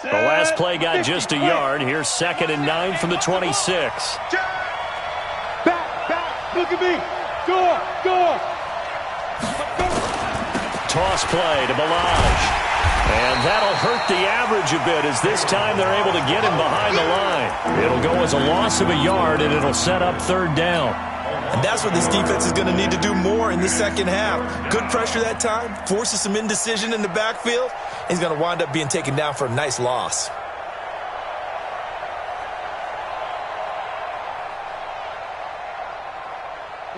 S11: The last play got just a yard. Here's 2nd and 9 from the 26.
S4: Back, look at me. Go.
S11: Toss play to Balaj. And that'll hurt the average a bit as this time they're able to get him behind the line. It'll go as a loss of a yard, and it'll set up 3rd down.
S12: And that's what this defense is going to need to do more in the second half. Good pressure that time, forces some indecision in the backfield. He's going to wind up being taken down for a nice loss.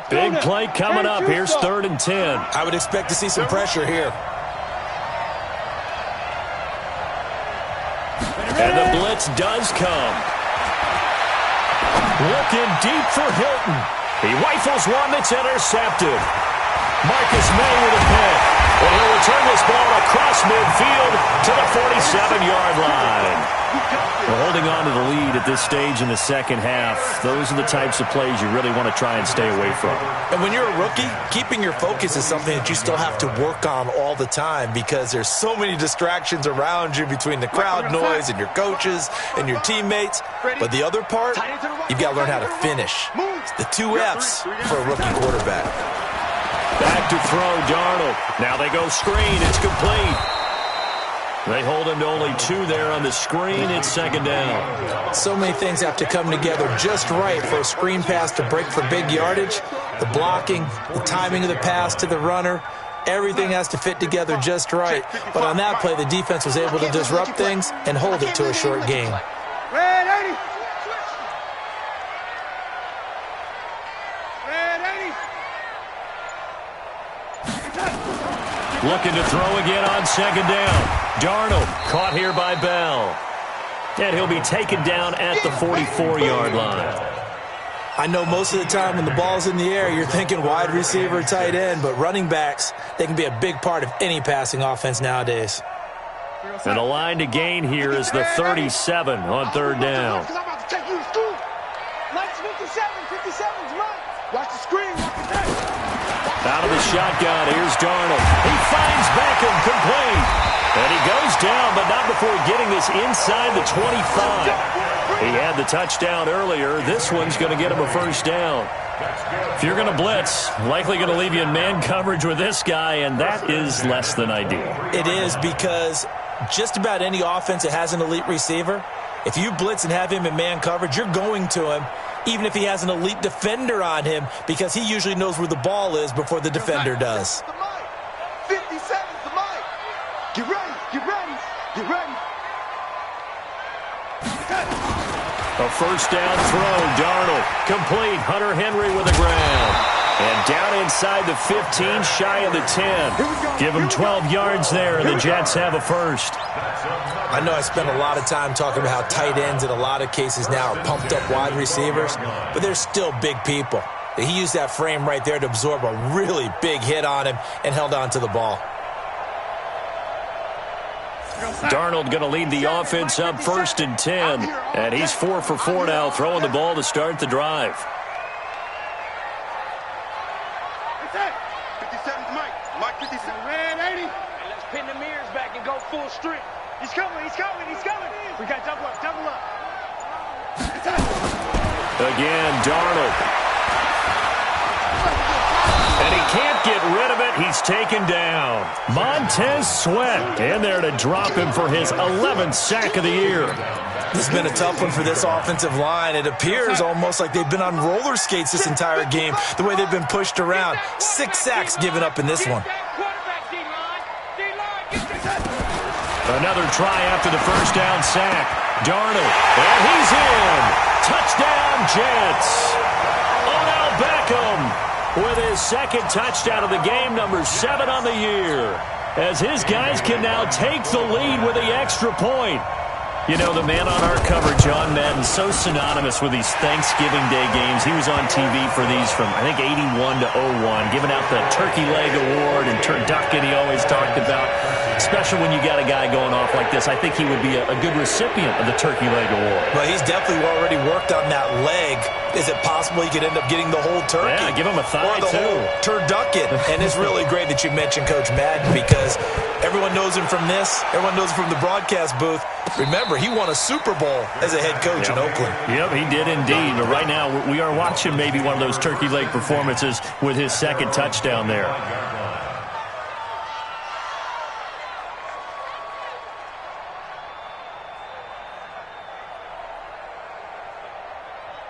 S11: Big play coming up. Here's 3rd and 10.
S12: I would expect to see some pressure here.
S11: And the blitz does come. Looking deep for Hilton. He rifles one that's intercepted. Marcus May with a pick. And he'll return this ball across midfield to the 47-yard line. We're holding on to the lead at this stage in the second half. Those are the types of plays you really want to try and stay away from.
S12: And when you're a rookie, keeping your focus is something that you still have to work on all the time because there's so many distractions around you between the crowd noise and your coaches and your teammates. But the other part, you've got to learn how to finish. It's the 2 F's for a rookie quarterback.
S11: Back to throw, Darnold. Now they go screen. It's complete. They hold him to only 2 there on the screen. It's 2nd down.
S12: So many things have to come together just right for a screen pass to break for big yardage. The blocking, the timing of the pass to the runner, everything has to fit together just right. But on that play, the defense was able to disrupt things and hold it to a short game.
S11: Looking to throw again on 2nd down. Darnold caught here by Bell. And he'll be taken down at the 44-yard line.
S12: I know most of the time when the ball's in the air, you're thinking wide receiver, tight end, but running backs, they can be a big part of any passing offense nowadays.
S11: And the line to gain here is the 37 on 3rd down.
S4: Watch the screen.
S11: Out of the shotgun, here's Darnold. He finds Beckham complete. And he goes down, but not before getting this inside the 25. He had the touchdown earlier. This one's going to get him a 1st down. If you're going to blitz, likely going to leave you in man coverage with this guy, and that is less than ideal.
S12: It is because just about any offense that has an elite receiver, if you blitz and have him in man coverage, you're going to him. even if he has an elite defender on him, because he usually knows where the ball is before the defender does.
S7: 50 seconds to Mike. Get ready, get ready, get ready.
S11: A first down throw, Darnold. Complete, Hunter Henry with a grab. And down inside the 15, shy of the 10. Give him 12 yards there, and the Jets have a first.
S12: I know I spent a lot of time talking about how tight ends in a lot of cases now are pumped up wide receivers, but they're still big people. He used that frame right there to absorb a really big hit on him and held on to the ball.
S11: Darnold going to lead the offense up 1st and 10. And he's 4 for 4 now, throwing the ball to start the drive.
S7: 57's Mike. Mike 57. Red 80.
S4: Let's pin the mirrors back and go full strength. He's coming, he's coming, he's coming. We got double up, double up.
S11: Again, Darnold. And he can't get rid of it. He's taken down. Montez Sweat in there to drop him for his 11th sack of the year.
S12: This has been a tough one for this offensive line. It appears almost like they've been on roller skates this entire game, the way they've been pushed around. 6 sacks given up in this one.
S11: Another try after the first down sack. Darnold, and he's in. Touchdown, Jets. Odell Beckham with his second touchdown of the game, number 7 on the year, as his guys can now take the lead with the extra point. You know, the man on our cover, John Madden, so synonymous with these Thanksgiving Day games. He was on TV for these from, I think, 81 to 01, giving out the Turkey Leg Award and turducken he always talked about. Especially when you got a guy going off like this, I think he would be a good recipient of the Turkey Leg Award.
S12: Well, he's definitely already worked on that leg. Is it possible he could end up getting the whole turkey?
S11: Yeah, give him a thigh,
S12: or the whole turducken. And it's really great that you mentioned Coach Madden, because everyone knows him from this. Everyone knows him from the broadcast booth. Remember, he won a Super Bowl as a head coach in Oakland.
S11: Yep, he did indeed. But right now, we are watching maybe one of those turkey leg performances with his second touchdown there.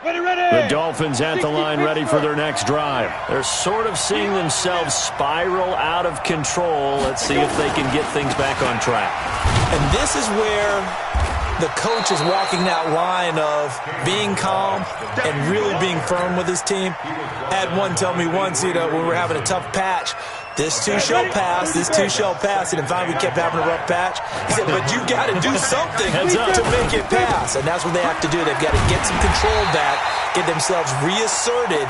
S11: The Dolphins at the line, ready for their next drive. They're sort of seeing themselves spiral out of control. Let's see if they can get things back on track.
S12: And this is where the coach is walking that line of being calm and really being firm with his team. I had one tell me once, when we were having a tough patch, this too shall pass, this too shall pass. And finally we kept having a rough patch. He said, but you got to do something to make it pass. And that's what they have to do. They've got to get some control back, get themselves reasserted,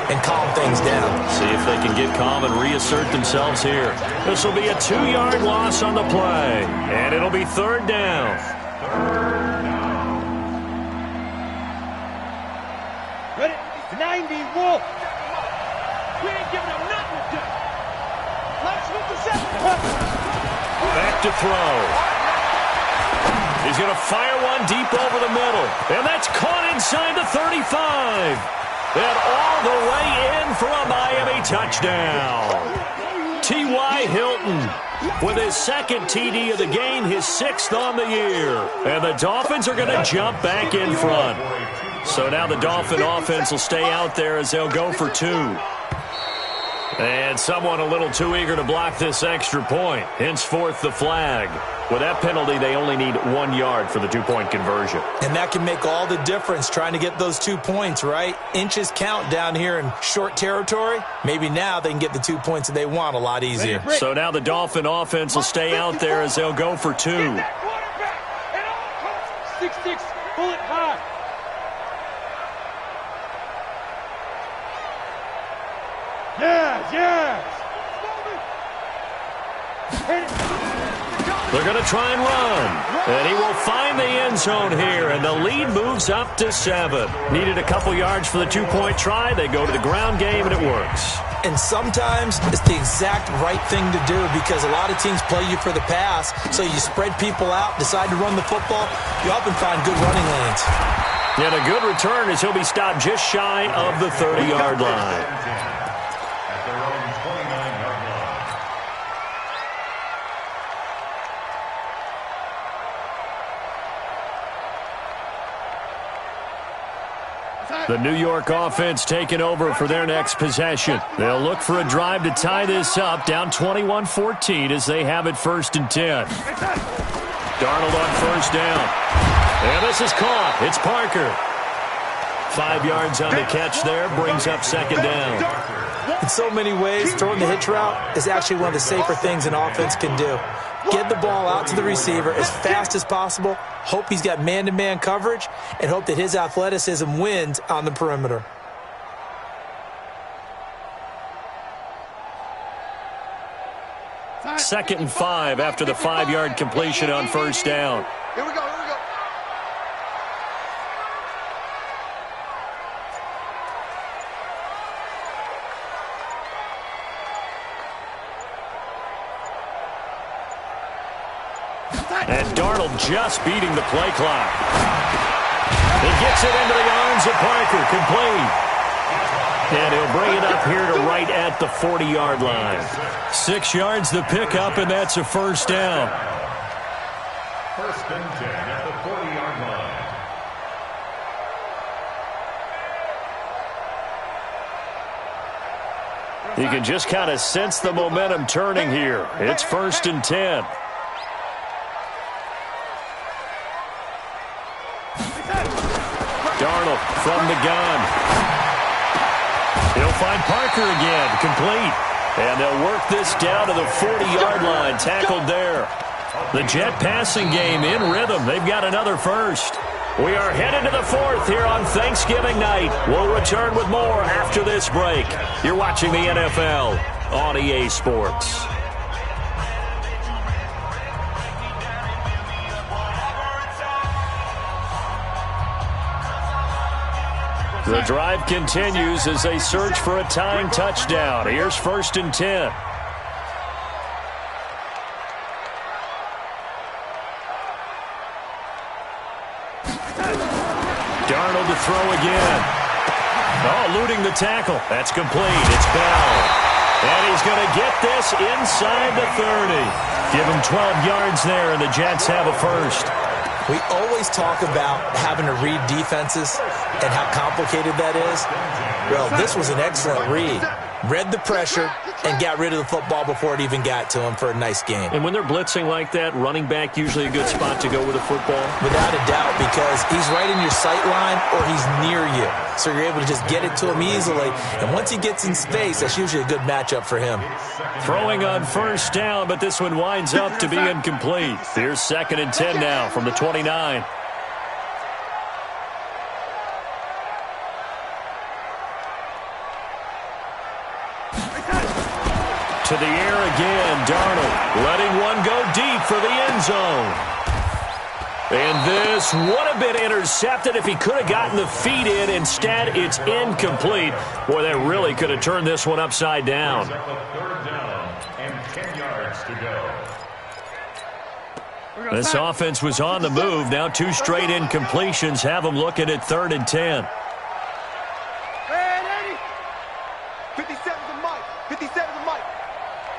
S12: and calm things down.
S11: See if they can get calm and reassert themselves here. This will be a 2-yard loss on the play. And it'll be 3rd down.
S4: Ready? 90 Wolf. We ain't giving them nothing to do.
S11: Back to throw. He's going to fire one deep over the middle. And that's caught inside the 35. And all the way in for a Miami touchdown. T.Y. Hilton with his second TD of the game, his 6th on the year. And the Dolphins are going to jump back in front. So now the Dolphin offense will stay out there as they'll go for 2. And someone a little too eager to block this extra point. Henceforth, the flag. With that penalty, they only need 1 yard for the 2-point conversion.
S12: And that can make all the difference trying to get those 2 points, right? Inches count down here in short territory. Maybe now they can get the 2 points that they want a lot easier.
S11: So now the Dolphin offense will stay out there as they'll go for 2.
S4: 6'6", bullet high. Yes.
S11: They're going to try and run. And he will find the end zone here. And the lead moves up to 7. Needed a couple yards for the 2-point try. They go to the ground game, and it works.
S12: And sometimes it's the exact right thing to do, because a lot of teams play you for the pass. So you spread people out, decide to run the football. You often find good running lanes.
S11: And a good return as he'll be stopped just shy of the 30-yard line. The New York offense taking over for their next possession. They'll look for a drive to tie this up, down 21-14 as they have it 1st and 10. Darnold on 1st down. And this is caught. It's Parker. 5 yards on the catch there, brings up 2nd down.
S12: In so many ways, throwing the hitch route is actually one of the safer things an offense can do. Get the ball out to the receiver as fast as possible, hope he's got man-to-man coverage, and hope that his athleticism wins on the perimeter.
S11: Second and 5 after the 5-yard completion on 1st down.
S14: Here we go, here we go.
S11: And Darnold just beating the play clock. He gets it into the arms of Parker, complete. And he'll bring it up here to right at the 40-yard line. 6 yards the pickup, and that's a 1st down.
S13: 1st and 10 at the 40-yard line.
S11: You can just kind of sense the momentum turning here. It's 1st and 10. Darnold from the gun. He'll find Parker again, complete. And they'll work this down to the 40-yard line, tackled there. The Jet passing game in rhythm. They've got another 1st. We are headed to the 4th here on Thanksgiving night. We'll return with more after this break. You're watching the NFL on EA Sports. The drive continues as they search for a tying touchdown. Here's 1st and 10. Darnold to throw again. Oh, eluding the tackle. That's complete. It's Bell. And he's going to get this inside the 30. Give him 12 yards there, and the Jets have a 1st.
S12: We always talk about having to read defenses and how complicated that is. Well, this was an excellent read. Read the pressure and got rid of the football before it even got to him for a nice game.
S11: And when they're blitzing like that, running back usually a good spot to go with the football?
S12: Without a doubt, because he's right in your sight line or he's near you. So you're able to just get it to him easily. And once he gets in space, that's usually a good matchup for him.
S11: Throwing on 1st down, but this one winds up to be incomplete. Here's 2nd and 10 now from the 29. To the air again, Darnold letting one go deep for the end zone. And this would have been intercepted if he could have gotten the feet in. Instead, it's incomplete. Boy, that really could have turned this one upside down.
S13: 3rd down and 10 yards to go.
S11: This offense was on the move. Now 2 straight incompletions have them looking at 3rd and 10.
S14: 57's a Mike. 57's a Mike.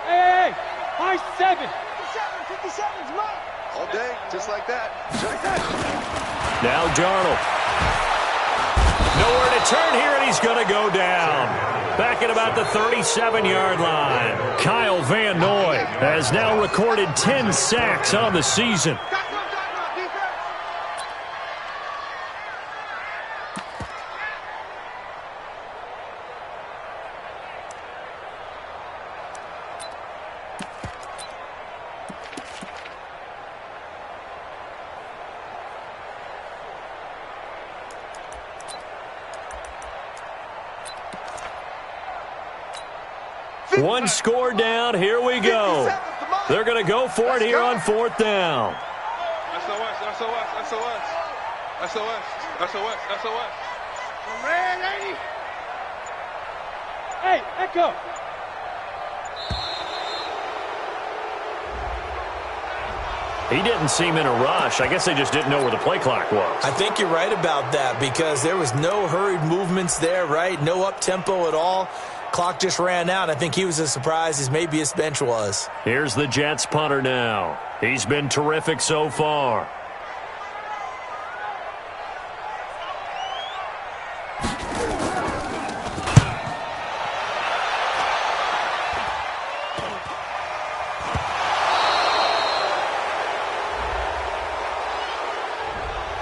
S4: Hey, high 7.
S14: 57's Mike. All day, just like that.
S11: Now Darnold. Nowhere to turn here, and he's going to go down. Back at about the 37-yard line. Kyle Van Noy has now recorded 10 sacks on the season. One score down. Here we go. They're going to go for it here on 4th down.
S14: SOS, SOS, SOS. SOS, SOS, SOS. Man, lady.
S4: Hey, Echo.
S11: He didn't seem in a rush. I guess they just didn't know where the play clock was.
S12: I think you're right about that because there was no hurried movements there, right? No up-tempo at all. Clock just ran out. I think he was as surprised as maybe his bench was.
S11: Here's the Jets punter now. He's been terrific so far.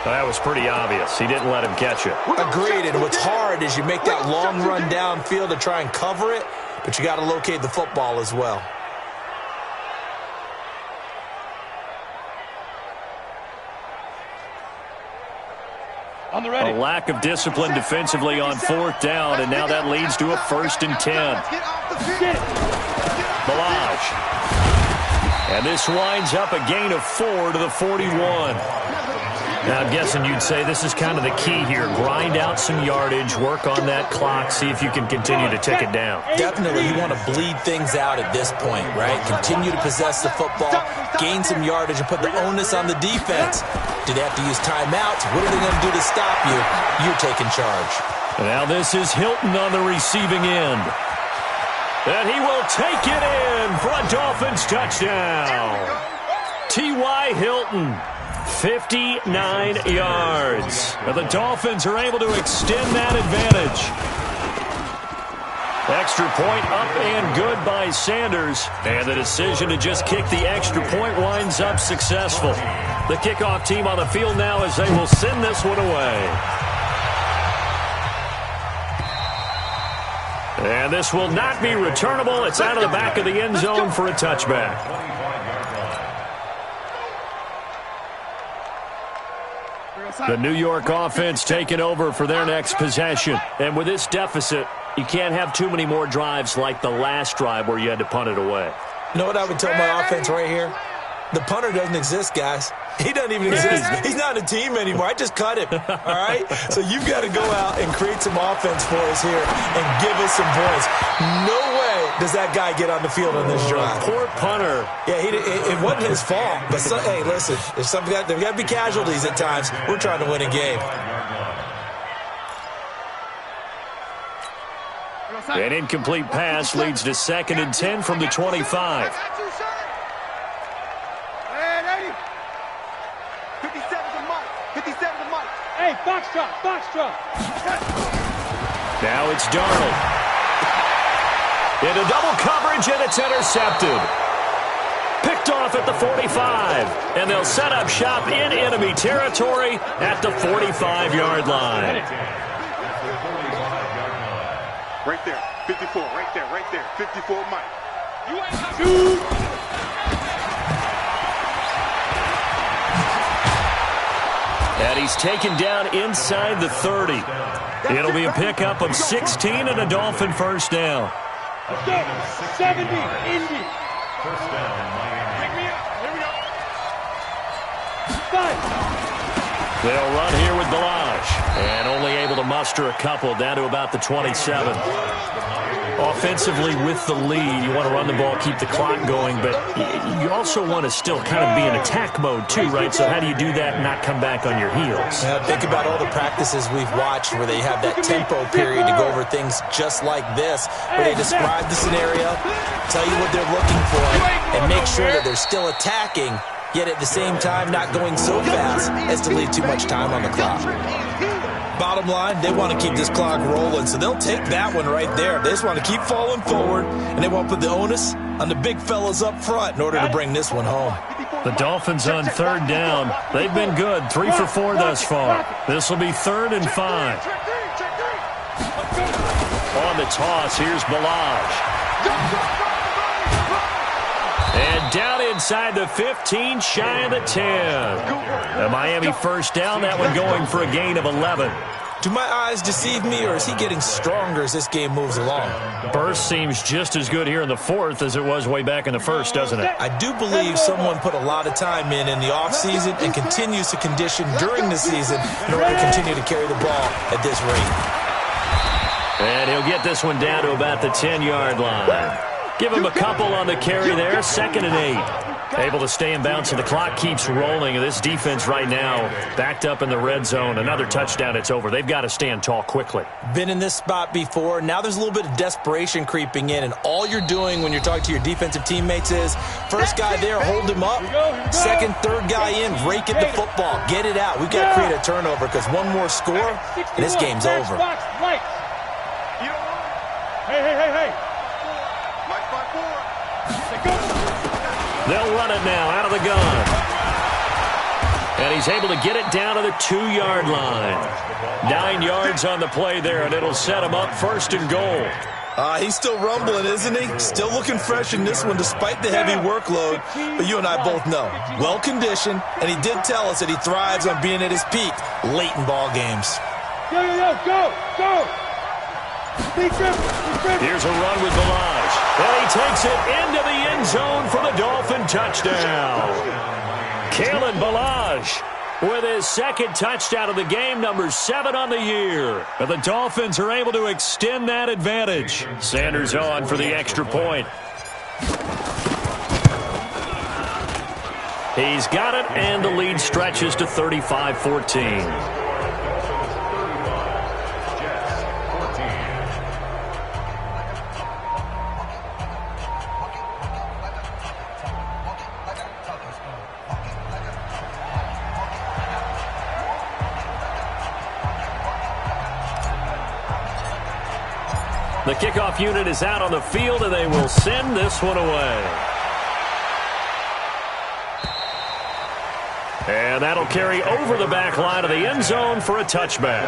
S11: That was pretty obvious. He didn't let him catch it.
S12: Agreed, and what's hard is you make that long run downfield to try and cover it, but you got to locate the football as well.
S4: On the ready.
S11: A lack of discipline defensively on 4th down, and now that leads to a 1st and 10. Balaj. And this winds up a gain of 4 to the 41. Now, I'm guessing you'd say this is kind of the key here. Grind out some yardage, work on that clock, see if you can continue to tick it down.
S12: Definitely, you want to bleed things out at this point, right? Continue to possess the football, gain some yardage, and put the onus on the defense. Do they have to use timeouts? What are they going to do to stop you? You're taking charge.
S11: Now this is Hilton on the receiving end. And he will take it in for a Dolphins touchdown. T.Y. Hilton. 59 yards. And the Dolphins are able to extend that advantage. Extra point up and good by Sanders. And the decision to just kick the extra point winds up successful. The kickoff team on the field now as they will send this one away. And this will not be returnable. It's out of the back of the end zone for a touchback. The New York offense taking over for their next possession. And with this deficit, you can't have too many more drives like the last drive where you had to punt it away.
S12: You know what I would tell my offense right here? The punter doesn't exist, guys. He doesn't even exist. He's not a team anymore. I just cut him, all right? So you've got to go out and create some offense for us here and give us some points. No way does that guy get on the field on this drive.
S11: Poor punter.
S12: Yeah, it wasn't his fault. But, hey, listen, there's got to be casualties at times. We're trying to win a game.
S11: An incomplete pass leads to 2nd and 10 from the 25.
S4: Hey, Foxtrot.
S11: Now it's Darnold. Into double coverage, and it's intercepted. Picked off at the 45. And they'll set up shop in enemy territory at the 45-yard line.
S14: Right there, 54, right there, 54, Mike. You ain't
S11: And he's taken down inside the 30. It'll be a pickup of 16 and a Dolphin first down.
S4: Let's go. 70, Indy.
S13: First down, Miami.
S4: Pick me up. Here we go. 5.
S11: They'll run here with Balaj. And only able to muster a couple down to about the 27. Offensively with the lead, you want to run the ball, keep the clock going, but you also want to still kind of be in attack mode too, right? So how do you do that and not come back on your heels?
S12: Now, think about all the practices we've watched where they have that tempo period to go over things just like this, where they describe the scenario, tell you what they're looking for, and make sure that they're still attacking, yet at the same time not going so fast as to leave too much time on the clock. Bottom line, they want to keep this clock rolling, so they'll take that one right there. They just want to keep falling forward, and they want to put the onus on the big fellas up front in order to bring this one home.
S11: The Dolphins on 3rd down. They've been good, 3 for 4 thus far. This will be 3rd and 5. On the toss, here's Balaj. And down inside the 15, shy of the 10. The Miami first down, that one going for a gain of 11.
S12: Do my eyes deceive me, or is he getting stronger as this game moves along?
S11: Burst seems just as good here in the 4th as it was way back in the 1st, doesn't it?
S12: I do believe someone put a lot of time in the offseason and continues to condition during the season in order to continue to carry the ball at this rate.
S11: And he'll get this one down to about the 10-yard line. Give him a couple on the carry there, 2nd and 8. Able to stay in bounds, and the clock keeps rolling. And this defense right now backed up in the red zone. Another touchdown, it's over. They've got to stand tall quickly.
S12: Been in this spot before. Now there's a little bit of desperation creeping in, and all you're doing when you're talking to your defensive teammates is first guy there, hold him up. Second, third guy in, rake at the football. Get it out. We've got to create a turnover because one more score, and this game's over.
S4: Hey.
S11: They'll run it now out of the gun. And he's able to get it down to the 2-yard line. 9 yards on the play there, and it'll set him up 1st and goal.
S12: He's still rumbling, isn't he? Still looking fresh in this one despite the heavy workload. But you and I both know, well-conditioned, and he did tell us that he thrives on being at his peak late in ball games.
S4: Go!
S11: Here's a run with Balaj. And he takes it into the end zone for the Dolphin touchdown. Kalen Balaj with his 2nd touchdown of the game, number 7 on the year. And the Dolphins are able to extend that advantage. Sanders on for the extra point. He's got it, and the lead stretches to 35-14. The kickoff unit is out on the field, and they will send this one away. And that'll carry over the back line of the end zone for a touchback.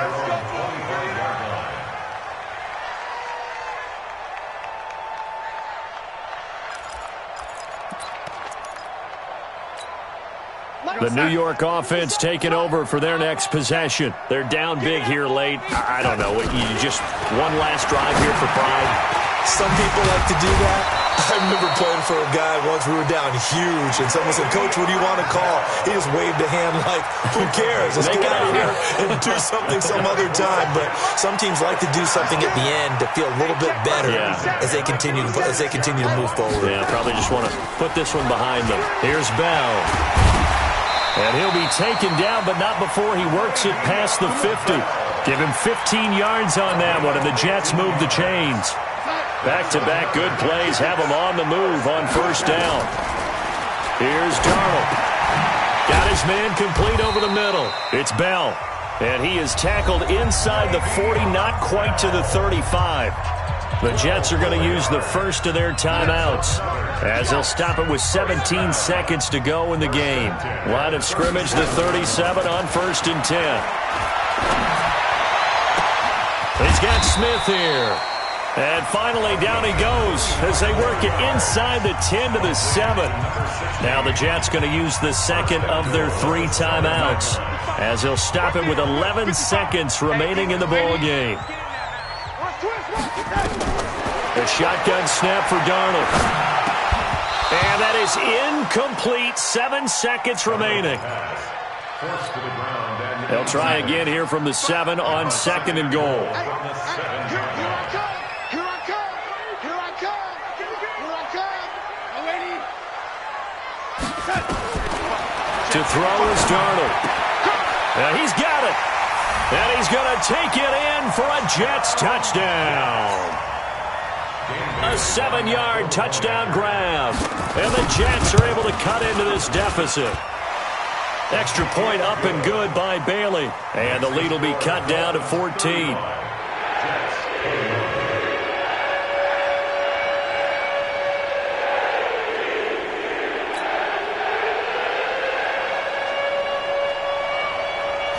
S11: The New York offense taking over for their next possession. They're down big here late. I don't know. You just one last drive here for pride.
S12: Some people like to do that. I remember playing for a guy once. We were down huge, and someone said, "Coach, what do you want to call?" He just waved a hand like, "Who cares? Let's get out of here and do something some other time." But some teams like to do something at the end to feel a little bit better as they continue to move forward.
S11: Yeah, probably just want to put this one behind them. Here's Bell. And he'll be taken down, but not before he works it past the 50. Give him 15 yards on that one, and the Jets move the chains. Back-to-back good plays have him on the move on 1st down. Here's Darnold. Got his man complete over the middle. It's Bell. And he is tackled inside the 40, not quite to the 35. The Jets are going to use the first of their timeouts as they'll stop it with 17 seconds to go in the game. Line of scrimmage, the 37 on 1st and 10. He's got Smith here. And finally, down he goes as they work it inside the 10 to the 7. Now the Jets going to use the second of their 3 timeouts as they'll stop it with 11 seconds remaining in the ball game. A shotgun snap for Darnold. And that is incomplete. 7 seconds remaining. They'll try again here from the 7 on 2nd and goal. To throw is Darnold. And he's got it. And he's going to take it in for a Jets touchdown. A 7-yard touchdown grab. And the Jets are able to cut into this deficit. Extra point up and good by Bailey. And the lead will be cut down to 14.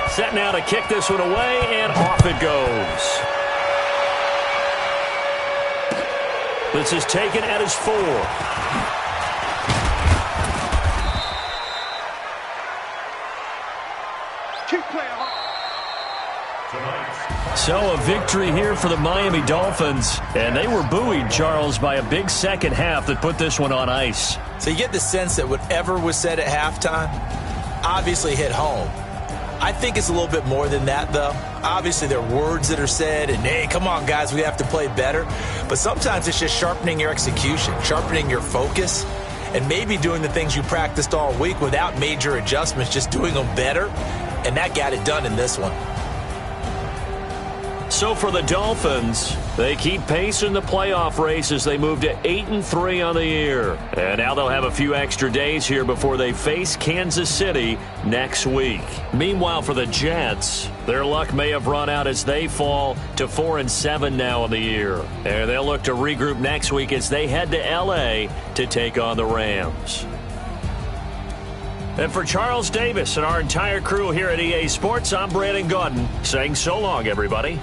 S11: Set now to kick this one away, and off it goes. This is taken at his 4. So a victory here for the Miami Dolphins, and they were buoyed, Charles, by a big second half that put this one on ice.
S12: So you get the sense that whatever was said at halftime obviously hit home. I think it's a little bit more than that, though. Obviously, there are words that are said, and, hey, come on, guys, we have to play better. But sometimes it's just sharpening your execution, sharpening your focus, and maybe doing the things you practiced all week without major adjustments, just doing them better. And that got it done in this one.
S11: So for the Dolphins, they keep pace in the playoff race as they move to 8-3 on the year. And now they'll have a few extra days here before they face Kansas City next week. Meanwhile, for the Jets, their luck may have run out as they fall to 4-7 now in the year. And they'll look to regroup next week as they head to L.A. to take on the Rams. And for Charles Davis and our entire crew here at EA Sports, I'm Brandon Gaudin saying so long, everybody.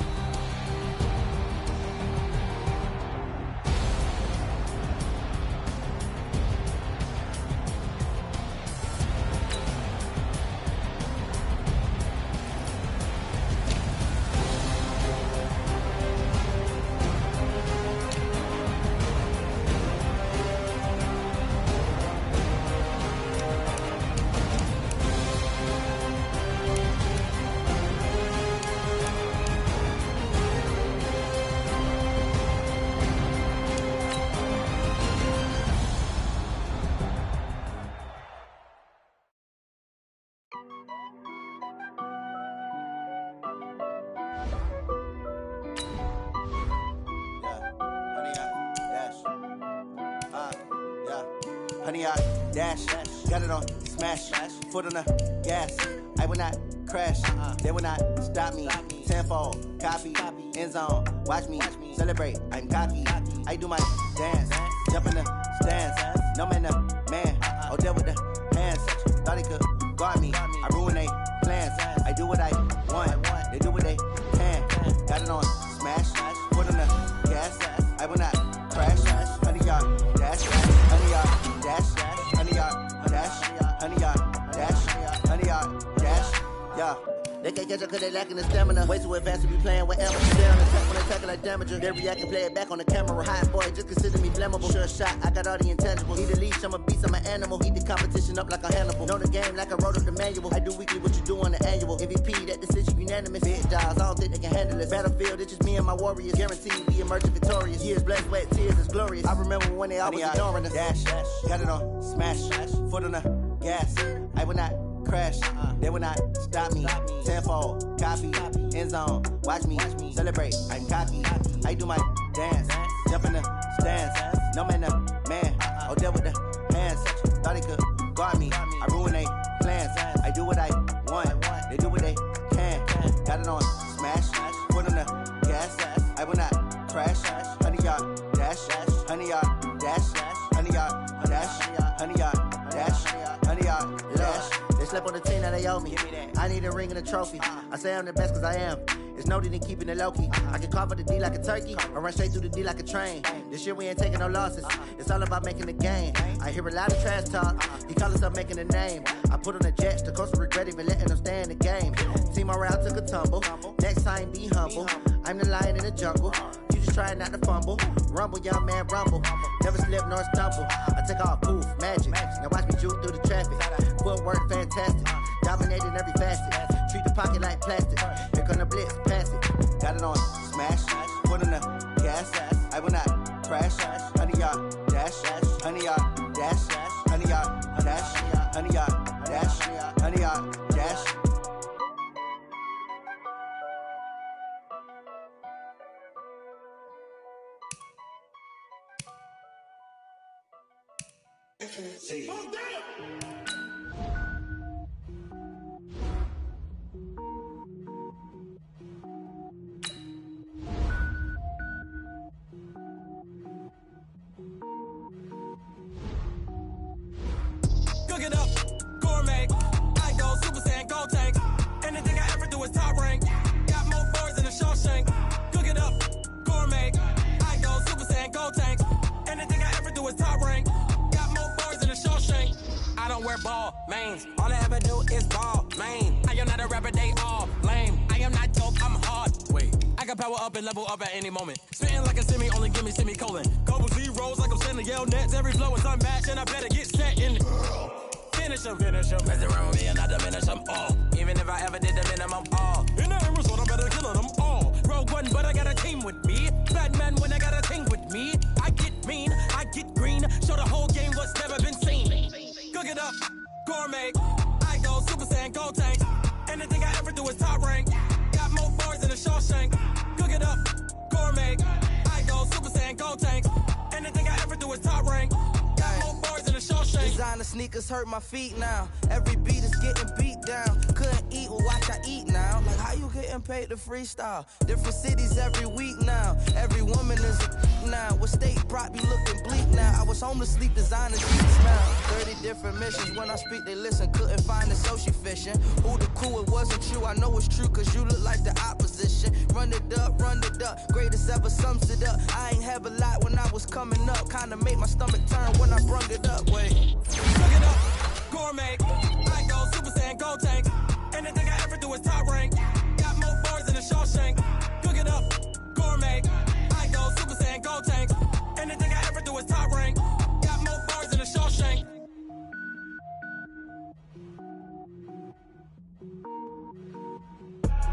S10: Honey, I dash, got it on smash, foot on the gas. I will not crash, they will not stop me. Tenfold, copy, end zone, watch me celebrate. I'm cocky, I do my dance, jump in the stands. No man, man, oh, deal with the hands. Thought he could guard me, I ruin they plans. I do what I want, they do what they can. Got it on smash, foot on the gas. I will not crash, honey, y'all dash, honey, y'all dash, honey, y'all dash, honey, y'all dash, honey, y'all dash, yeah. They can't catch up cause they lacking the stamina. Way too advanced to be playing with amateurs. They on attack when they tackle like damager. They react and play it back on the camera. Hot boy, just consider me flammable. Sure shot, I got all the intangibles. Need a leash, I'm a beast, I'm an animal. Heat the competition up like a Hannibal. Know the game like I wrote up the manual. I do weekly what you do on the annual. MVP, that decision unanimous. Big jobs, I don't think they can handle it. Battlefield, it's just me and my warriors. Guaranteed we emerging victorious. Years, blood, sweat, tears, it's glorious. I remember when they always ignoring us. Dash, got it on smash, foot on the gas. I will not crash, they will not stop me. Tenfold, copy, end zone, watch me celebrate. I'm cocky, I do my dance, jump in the stands. No man, man, oh, deal with the hands. Thought he could guard me, I ruin they plans. I do what I want, they do what they can. Got it on smash, foot on the gas. I will not crash, honey, y'all dash, honey, y'all dash, honey, y'all dash, honey, y'all dash, honey, y'all dash. They slept on the team that they owe me. I need a ring and a trophy. I say I'm the best cause I am. It's no need in keeping it low-key. I can call for the D like a turkey or run straight through the D like a train. This year we ain't taking no losses. It's all about making the game. I hear a lot of trash talk. He call himself making a name. I put on the Jets. The coach regret even letting them stay in the game. Team morale took a tumble. Next time be humble. I'm the lion in the jungle. You just trying not to fumble. Rumble, young man, rumble. Never slip nor stumble. I take off, poof, magic. Now watch me juke through the traffic. Footwork fantastic. Dominating every facet. Treat the pocket like plastic. Here come the blitz, pass it. Got it on smash. Foot on the gas. I will not crash. Honey, y'all dash. Honey, y'all dash. Honey, y'all dash. Honey, y'all dash. Honey, y'all dash.
S7: See.
S5: Cook it up, gourmet. I go Super Saiyan, gold tank. Anything I ever do is top rank. Got more boards than a Shawshank. Cook it up, gourmet. I go Super Saiyan, gold tank. Anything I ever do is top rank. Got more boards than a Shawshank. I don't wear ball mains. All I ever do is ball main. I am not a rapper, they all lame. I am not dope, I'm hard. Wait, I can power up and level up at any moment. Spitting like a semi, only give me semicolon. Couple zeros like I'm sending yell nets. Every flow is unmatched and I better get set in. Finish them. Mess around with me and I diminish them all. Even if I ever did the minimum all. In the end result, I better kill them all. Rogue One, but I got a team with me. Batman when I got a team with me. I get mean, I get green. Show the whole game what's never been seen. Cook it up, gourmet. I go Super Saiyan, gold tank. Anything I ever do is top rank. Got more bars than a Shawshank. Cook it up, gourmet. I go Super Saiyan, gold tank. Anything I ever do is top rank. Got more bars than a Shawshank.
S15: Designer sneakers hurt my feet now. Every beat is getting beat down. Couldn't eat, well watch I eat now. Like how you getting paid to freestyle? Different cities every week now. Every woman is a now. What state brought me looking bleak now? I was homeless, sleep designer sheets now. 30 different missions. When I speak, they listen. Couldn't find a social fishing. Who the cool? It wasn't you. I know it's true, cause you look like the opposition. Run it up, greatest ever sums it up. I ain't have a lot when I was coming up. Kinda made my stomach turn when I brung it up. Wait.
S5: Cook it up, gourmet. I go Super Saiyan, gold tank. Anything I ever do is top rank. Got more bars than a Shawshank. Cook it up, gourmet. I go Super Saiyan, gold tank. Anything I ever do is top rank. Got more bars than a Shawshank.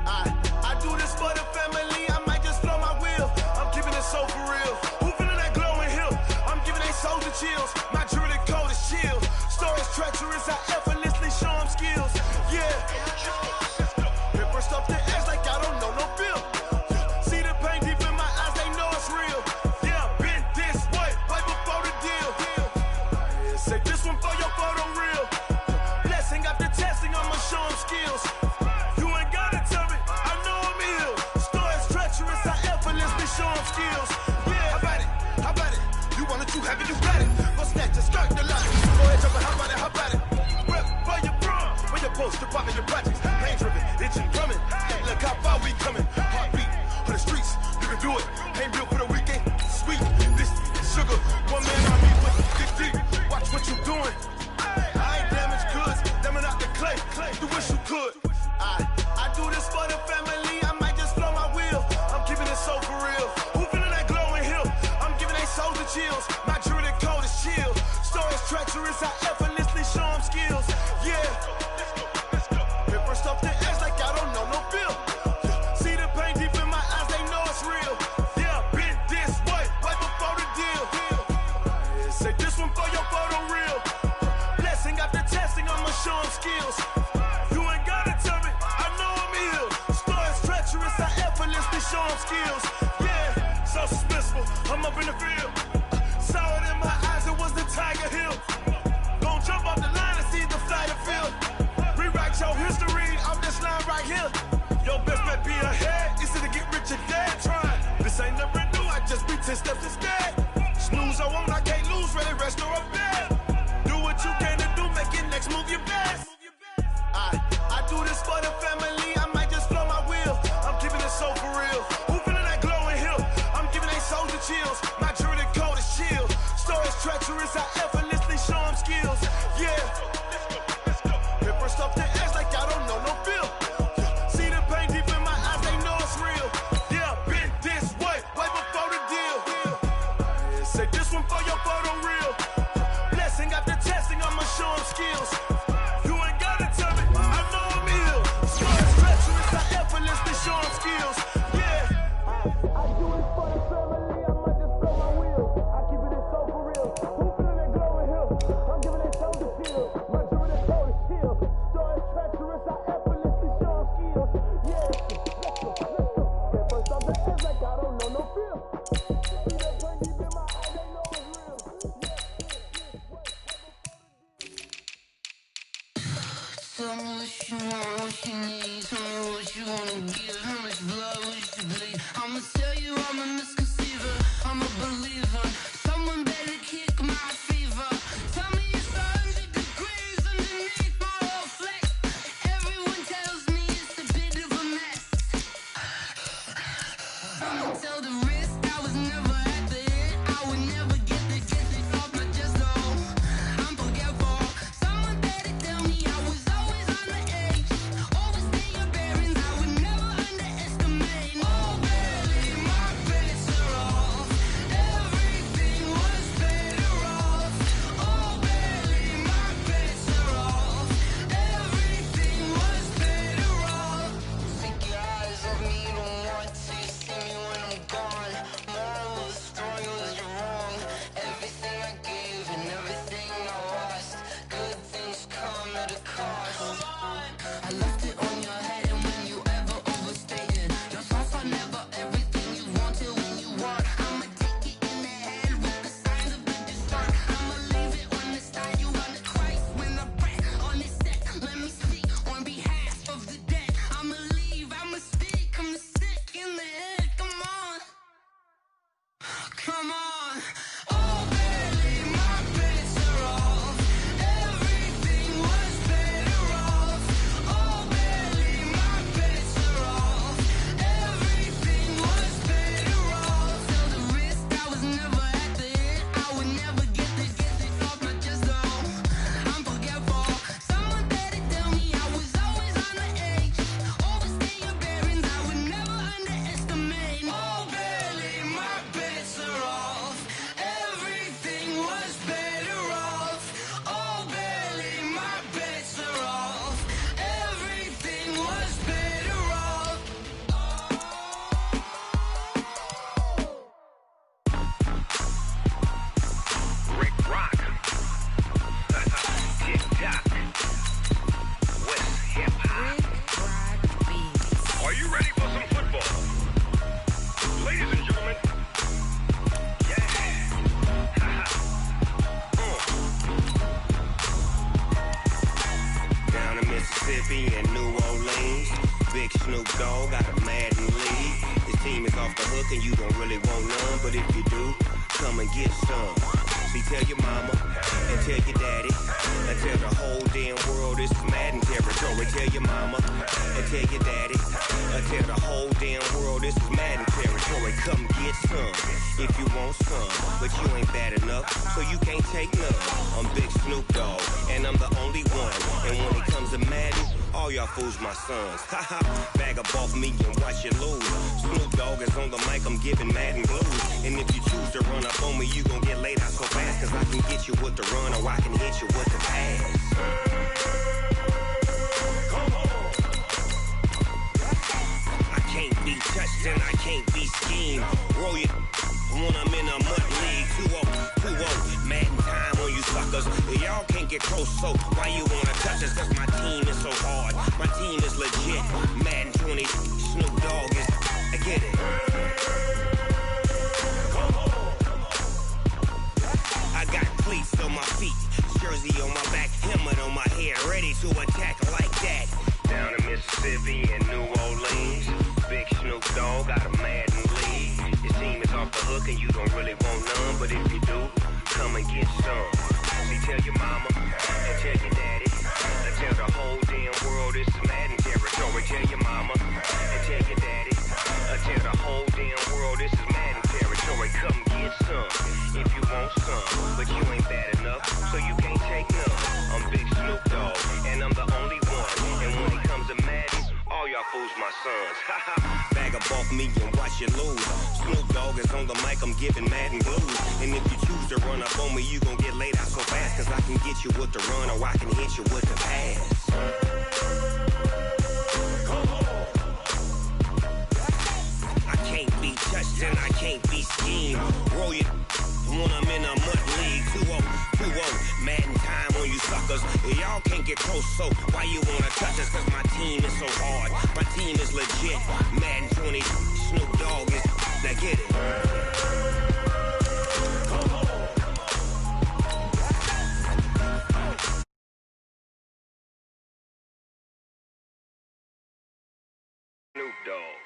S6: I do this for the family, I might just blow my wheel. I'm keeping it so for real. Who feeling that glowing hill? I'm giving they soldier chills. My jewelry code is chill. Stories treacherous, I effortlessly show them skills. Yeah. Paper stuff the edge like I don't know no bill. See the pain deep in my eyes, they know it's real. Yeah, been this way, right before the deal. Say this one for your photo reel. Blessing after testing, I'ma show them skills. Show them skills. Yeah, how about it? You want it, you have it, you got it. Go snatch it, start the line. Go ahead, jump it, how about it? Rep for your bro, for your post, your pocket, your projects. Pain driven, itching, drumming. Hey, look how far we coming. Heartbeat on the streets, you can do it. Ain't built for the weekend. Sweet, this sugar. One man on me with dig deep. Watch what you doing. I ain't damaged goods, damn it out the clay. You wish you could. I do this for the family. I might just blow my wheel. I'm keeping it so for real. Who feeling that glowing hill? I'm giving they soldier chills. My jewelry code is chill. Stories treacherous, I effortlessly show them skills. Yeah. Paper stuff the edge like I don't know no bill. See the pain deep in my eyes, they know it's real. Yeah, been this way, right before the deal. Say this one for your photo reel. Blessing after testing, I'ma show them skills. You ain't gotta tell me, I know I'm ill. Stories treacherous, I effortlessly show them skills. Yeah, so suspenseful, I'm up in the field. Saw it in my eyes, it was the Tiger Hill. Gon' jump off the line and see the flight of field. Rewrite your history off this line right here. Your best bet be ahead, easy to get rich or dead trying. This ain't never new, I just be 10 steps instead. Snooze, I won't, I can't lose, ready, rest or a bed. Do what you can to do, make your next move your best. I do this for the family, I might just blow my wheel. I'm keeping it so for real. Who feeling that glowing hill? I'm giving they soldier chills. My jewelry code is chill. Stories treacherous, I effortlessly show them skills. Yeah. Paper stuff the edge like I don't know no bill. See the pain deep in my eyes, they know it's real. Yeah, been this way, right before the deal. Say this one for your photo reel. Blessing after testing, I'ma show them skills. You ain't gotta tell me, I know I'm ill. Stories treacherous, I effortlessly show them skills. Yeah. I do it for the family, I might just blow my wheel. I keep it so for real. Who feeling that glowing hill? I'm giving it soldier shield. My jewelry code is chill. Stories treacherous, I effortlessly show them skills. Yeah. Let's go. Get first off the edge like I don't know no feel. See that pain deep in my eyes, they know it's real.
S16: Tell me what you want, what you need. Tell me what you wanna give. How much blood would you bleed? I'ma tell you I'm a misconceiver. I'm a believer. Someone better kick my fever. Tell me it's 100 degrees underneath my whole flex. Everyone tells me it's a bit of a mess. I'ma tell the risk I was never at the end. I would never get this off my chest, no. I'm forgetful. Someone better tell me I was always on the edge. Always stay your bearings, I would never underestimate. Oh baby, my bets are off. Every
S17: Mississippi and New Orleans. Big Snoop Dogg got a Madden league. His team is off the hook and you don't really want none, but if you do, come and get some. See, tell your mama and tell your daddy and tell the whole damn world this is Madden territory. Tell your mama and tell your daddy and tell the whole damn world this is Madden territory. Come get some if you want some, but you ain't bad enough, so you can't take none. I'm Big Snoop Dogg and I'm the only one. And when it comes to Madden, all y'all fools my sons. Haha, bag up off me and watch you lose. Snoop Dogg is on the mic, I'm giving Madden blues. And if you choose to run up on me, you gon' get laid out so fast, cause I can get you with the run or I can hit you with the pass. I can't be touched and I can't be schemed. Roll you when I'm in a mud league. 2-0, Madden time on you suckers. Y'all can't get close, so why you wanna touch us? Cause my team is so hard, my team is legit. Madden 20, Snoop Dogg is, I get it. I got cleats on my feet, jersey on my back, helmet on my head, ready to attack like that. Down in Mississippi and New Orleans, Big Snoop Dogg got a Madden league. His team is off the hook and you don't really want none, but if you do, come and get some. See, tell your mama and tell your daddy and tell the whole damn world this is Madden territory. Tell your mama and tell your daddy and tell the whole damn world this is Madden territory. Come get some if you want some, but you ain't bad enough, so you can't take none. I'm Big Snoop Dogg and I'm the only one. And when it comes to Madden, all y'all fools my sons. Bag up off me and watch you lose. Snoop Dogg is on the mic, I'm giving Madden blues. And if you choose to run up on me, you gon' get laid out so fast, cause I can get you with the run or I can hit you with the pass. I can't be touched and I can't be schemed. Roll you when I'm in a mud league. 2-0, Madden time on you suckers. Y'all can't get close, so why you wanna touch us? Cause my team is so hard, my team is legit. Madden 20, Snoop Dogg is, now get it. Snoop Dogg.